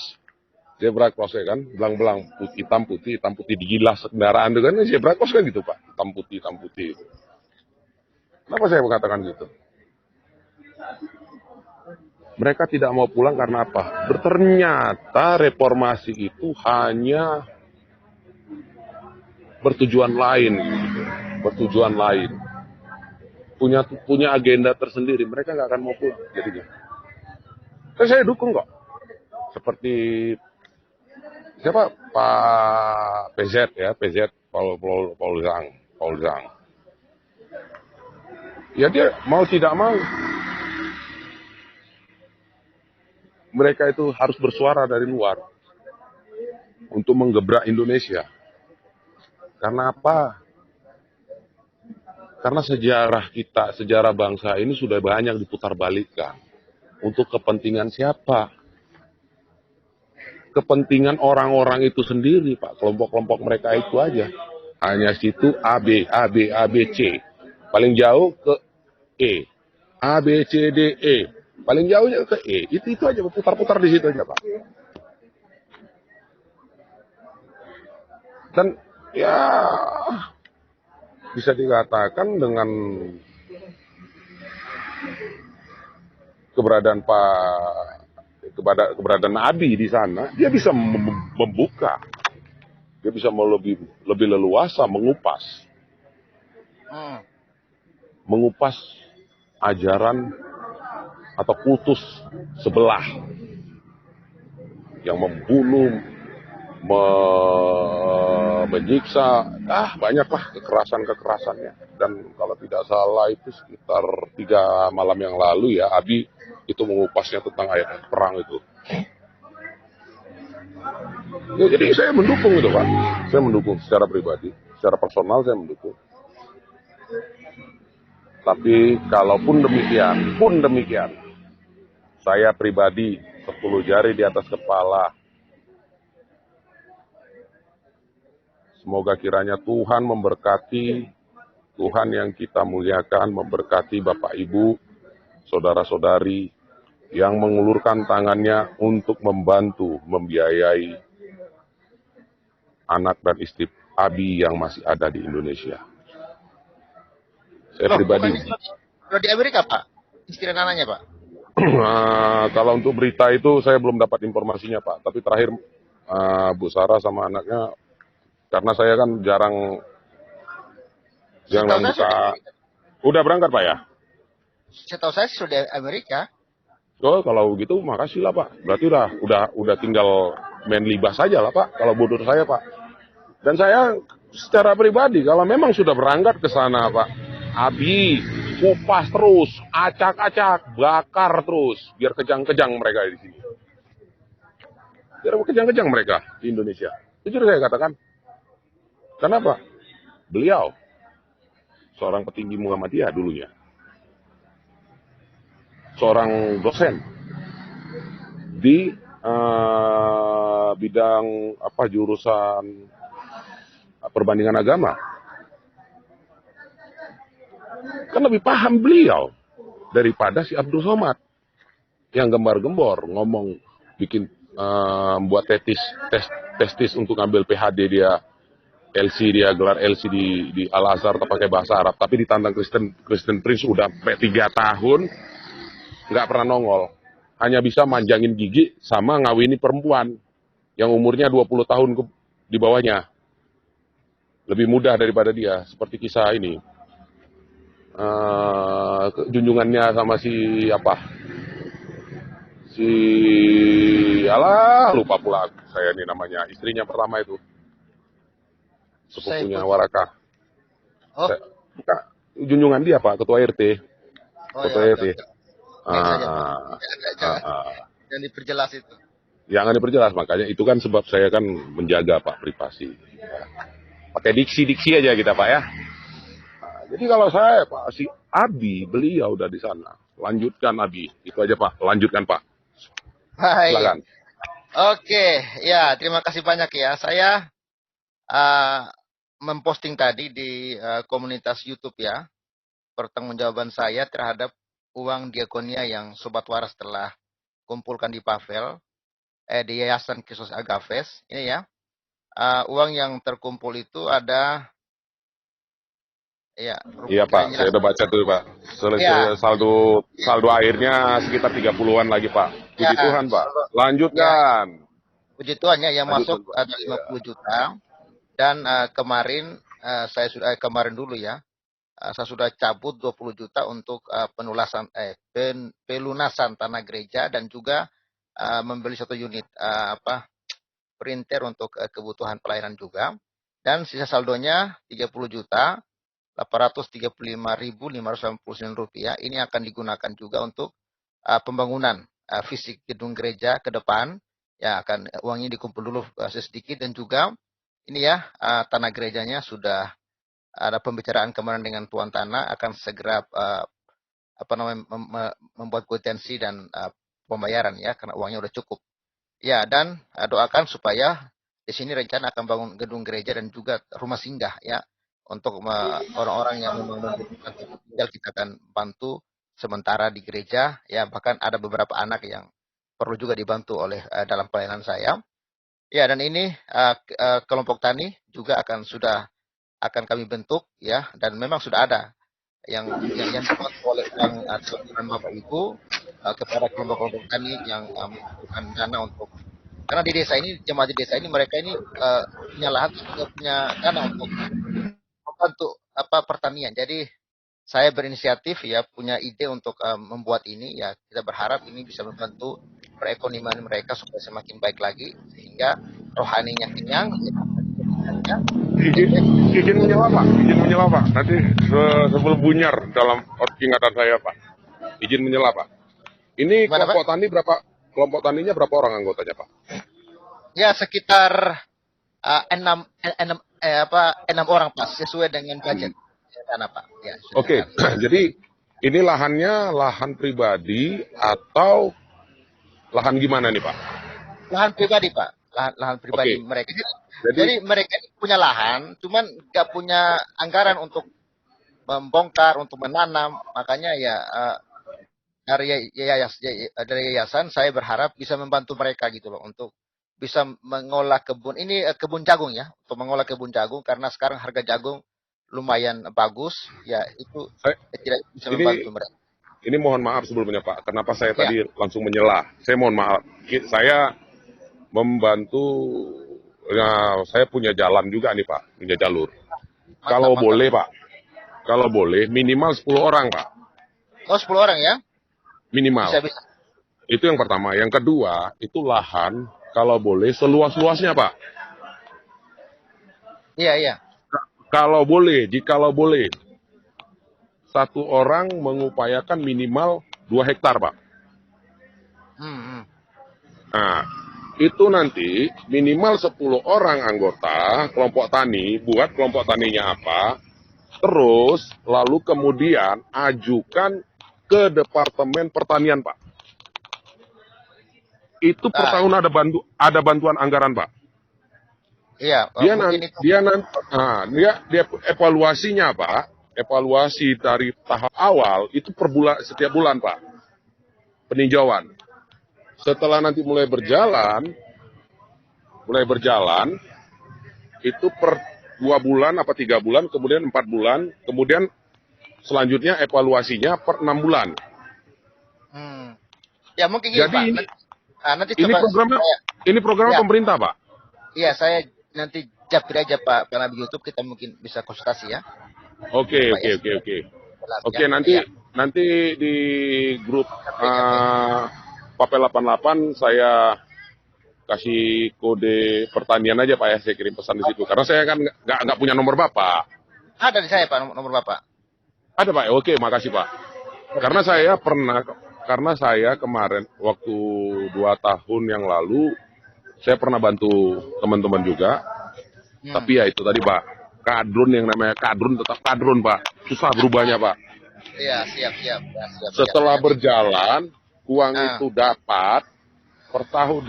Zebra cross ya kan, belang-belang hitam putih digilas kendaraan itu kan, zebra cross kan gitu Pak, hitam putih itu. Kenapa saya mengatakan gitu? Mereka tidak mau pulang karena apa? Ternyata reformasi itu hanya bertujuan lain. Punya agenda tersendiri. Mereka nggak akan mau pulang jadinya. Dan saya dukung kok. Seperti siapa? Pak PZ Paul Zhang. Ya dia mau tidak mau. Mereka itu harus bersuara dari luar untuk menggebrak Indonesia. Karena apa? Karena sejarah bangsa ini sudah banyak diputarbalikkan. Untuk kepentingan siapa? Kepentingan orang-orang itu sendiri, Pak. Kelompok-kelompok mereka itu aja. Hanya situ A, B, C. Paling jauh ke E. A, B, C, D, E. Paling jauhnya ke E. Itu aja, putar-putar di situ aja, Pak. Dan ya bisa dikatakan dengan keberadaan keberadaan Nabi di sana, dia bisa membuka, dia bisa lebih leluasa mengupas ajaran atau kultus sebelah yang membunuh, menyiksa, banyaklah kekerasannya. Dan kalau tidak salah itu sekitar 3 malam yang lalu ya, Abi itu mengupasnya tentang ayat perang itu. Ya, jadi saya mendukung itu Pak, saya mendukung secara pribadi, secara personal saya mendukung. Tapi kalaupun demikian, saya pribadi 10 jari di atas kepala. Semoga kiranya Tuhan memberkati, Tuhan yang kita muliakan memberkati Bapak Ibu, saudara-saudari yang mengulurkan tangannya untuk membantu, membiayai anak dan istri Abi yang masih ada di Indonesia. Saya pribadi. Kalau di Amerika, Pak, istri dan anaknya, Pak. Kalau untuk berita itu saya belum dapat informasinya Pak. Tapi terakhir Bu Sarah sama anaknya, karena saya kan jarang Setahu saya buka. sudah, Udah berangkat Pak ya? setahu saya sudah Amerika. Oh kalau gitu makasih lah Pak. Berarti udah tinggal main libas saja lah Pak. Kalau menurut saya Pak. Dan saya secara pribadi kalau memang sudah berangkat ke sana Pak, Abi kupas terus, acak-acak, bakar terus, biar kejang-kejang mereka di sini. Biar kejang-kejang mereka di Indonesia. Jujur saya katakan. Kenapa? Beliau seorang petinggi Muhammadiyah dulunya, seorang dosen di bidang jurusan perbandingan agama. Kan lebih paham beliau daripada si Abdul Somad yang gembar-gembor ngomong bikin buat testis untuk ngambil PhD dia, LC dia gelar LC di Al Azhar pakai bahasa Arab, tapi ditantang Kristen Prince udah 3 tahun nggak pernah nongol, hanya bisa manjangin gigi sama ngawini perempuan yang umurnya 20 tahun di bawahnya, lebih mudah daripada dia, seperti kisah ini junjungannya sama si lupa pula saya ini namanya, istrinya pertama itu sepupunya Warakah. Oh. Bukan, junjungan dia Pak, ketua RT. Ketua ya, RT. Yang diperjelas itu. Jangan diperjelas, makanya itu kan sebab saya kan menjaga Pak privasi. Ya. Pakai diksi-diksi aja kita Pak ya. Jadi kalau saya Pak, si Abi beliau udah di sana. Lanjutkan Abi, itu aja Pak. Lanjutkan Pak. Baik. Silakan. Oke, ya terima kasih banyak ya. Saya memposting tadi di komunitas YouTube ya, pertanggungjawaban saya terhadap uang diakonia yang Sobat Waras telah kumpulkan di Pavel, di Yayasan Kristus Agapes. Ini ya, uang yang terkumpul itu ada, ya. Iya Pak, saya udah baca tuh Pak. Saldo akhirnya sekitar 30-an lagi Pak. Puji Tuhan Pak. Lanjutkan. Ya, puji Tuhan ya, yang masuk ada 50 juta. Dan kemarin kemarin dulu ya, saya sudah cabut 20 juta untuk pelunasan tanah gereja dan juga membeli 1 unit printer untuk kebutuhan pelayanan juga. Dan sisa saldonya 30 juta 835.599 rupiah. Ini akan digunakan juga untuk pembangunan fisik gedung gereja ke depan. Ya, akan uangnya dikumpul dulu sedikit, dan juga ini ya, tanah gerejanya sudah ada pembicaraan kemarin dengan tuan tanah, akan segera membuat kwitansi dan pembayaran ya, karena uangnya udah cukup. Ya, dan doakan supaya di sini rencana akan bangun gedung gereja dan juga rumah singgah ya, untuk orang-orang yang membutuhkan tempat tinggal. Kita akan bantu sementara di gereja ya, bahkan ada beberapa anak yang perlu juga dibantu oleh dalam pelayanan saya. Ya, dan ini kelompok tani juga akan kami bentuk ya, dan memang sudah ada yang dibuat oleh Bapak Ibu kepada kelompok tani yang membutuhkan dana untuk, karena di desa ini, jemaat di desa ini, mereka ini punya lahan, punya dana untuk membantu pertanian. Jadi saya berinisiatif ya, punya ide untuk membuat ini ya. Kita berharap ini bisa membantu perekonomian mereka supaya semakin baik lagi, sehingga rohaninya kenyang. Izin menyela Pak. Nanti sebelum bunyar dalam ingatan saya Pak. Izin menyela Pak. Ini kelompok tani berapa? Kelompok taninya berapa orang anggotanya Pak? Ya, sekitar 6 orang Pak, sesuai dengan budget dana Pak. Ya, Oke. Jadi ini lahannya lahan pribadi atau lahan gimana nih Pak? Lahan pribadi Pak, lahan pribadi mereka. Jadi mereka punya lahan, cuman nggak punya anggaran untuk membongkar, untuk menanam. Makanya ya dari yayasan saya berharap bisa membantu mereka gitu loh, untuk bisa mengolah kebun. Ini kebun jagung ya, untuk mengolah kebun jagung, karena sekarang harga jagung lumayan bagus, ya itu tidak bisa Ini membantu mereka. ini mohon maaf sebelumnya Pak, kenapa saya Ya. tadi langsung menyela? Saya mohon maaf. Saya membantu, ya, saya punya jalan juga nih Pak, punya jalur. Kalau Mantap. boleh Pak, kalau boleh minimal 10 orang Pak, Oh, 10 orang ya? minimal. Bisa. Itu yang pertama. Yang kedua, itu lahan kalau boleh seluas-luasnya Pak. Iya. Kalau boleh, jikalau boleh, satu orang mengupayakan minimal 2 hektar Pak. Nah, itu nanti minimal 10 orang anggota kelompok tani, buat kelompok taninya apa, terus lalu kemudian ajukan ke Departemen Pertanian Pak. Itu per tahun ada bantuan anggaran Pak. Iya. Dia evaluasinya Pak, evaluasi dari tahap awal itu per bulan, setiap bulan Pak, peninjauan. Setelah nanti mulai berjalan itu per 2 bulan apa 3 bulan, kemudian 4 bulan, kemudian selanjutnya evaluasinya per 6 bulan. Ya mungkin gini Jadi Pak. Nanti coba ini programnya pemerintah Pak. Iya, saya nanti japri aja Pak karena di YouTube kita mungkin bisa konsultasi ya. Oke. Oke, nanti di grup Papel 88 saya kasih kode pertanian aja Pak ya, saya kirim pesan di situ. Karena saya kan nggak punya nomor Bapak. Ada di saya Pak nomor Bapak. Ada Pak. Oke, makasih Pak. Karena saya kemarin waktu 2 tahun yang lalu saya pernah bantu teman-teman juga. Tapi ya itu tadi Pak, kadrun yang namanya kadrun tetap kadrun Pak. Susah berubahnya Pak. Iya, siap. Setelah berjalan, uang itu dapat per tahun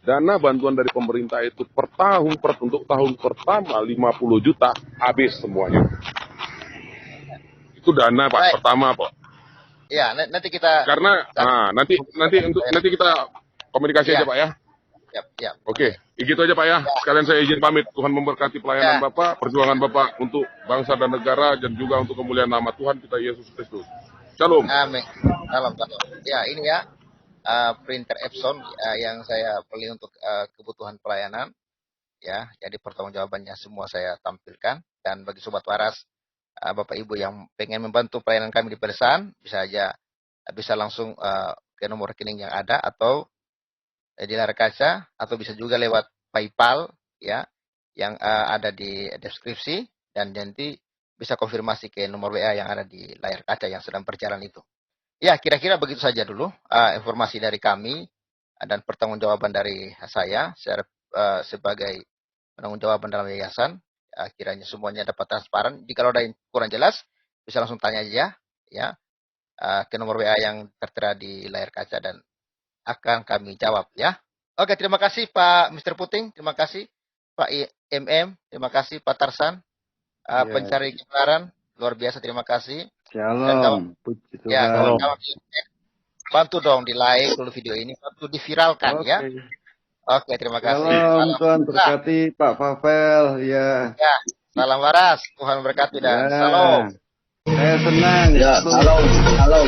dana bantuan dari pemerintah itu per tahun untuk tahun pertama 50 juta habis semuanya. Itu dana Pak pertama Pak. Iya, nanti kita nanti kita komunikasi aja Pak ya. Siap. Oke, gitu aja Pak ya. Sekalian saya izin pamit. Tuhan memberkati pelayanan Bapak, perjuangan Bapak untuk bangsa dan negara dan juga untuk kemuliaan nama Tuhan kita Yesus Kristus. Shalom. Amin. Salam. Ya, ini ya printer Epson yang saya beli untuk kebutuhan pelayanan. Ya, jadi pertanggungjawabannya semua saya tampilkan. Dan bagi sobat waras, Bapak Ibu yang pengen membantu pelayanan kami di Pedesaan, bisa langsung ke nomor rekening yang ada atau di layar kaca, atau bisa juga lewat PayPal ya yang ada di deskripsi, dan nanti bisa konfirmasi ke nomor WA yang ada di layar kaca yang sedang berjalan itu. Ya, kira-kira begitu saja dulu informasi dari kami dan pertanggungjawaban dari saya sebagai penanggung-jawaban dalam yayasan. Kiranya semuanya dapat transparan. Jika ada yang kurang jelas, bisa langsung tanya aja ya ke nomor WA yang tertera di layar kaca dan akan kami jawab ya. Oke, terima kasih Pak Mr. Puting, terima kasih Pak MM, terima kasih Pak Tarsan, pencari kebenaran, luar biasa, terima kasih. Shalom, puji Tuhan. Ya, kawan-kawan, bantu dong di like dulu video ini, bantu diviralkan ya. Oke, terima kasih. Shalom, Tuhan berkati Pak Pavel ya. Ya, salam waras, Tuhan berkati dan salam. Saya senang. Ya, salam.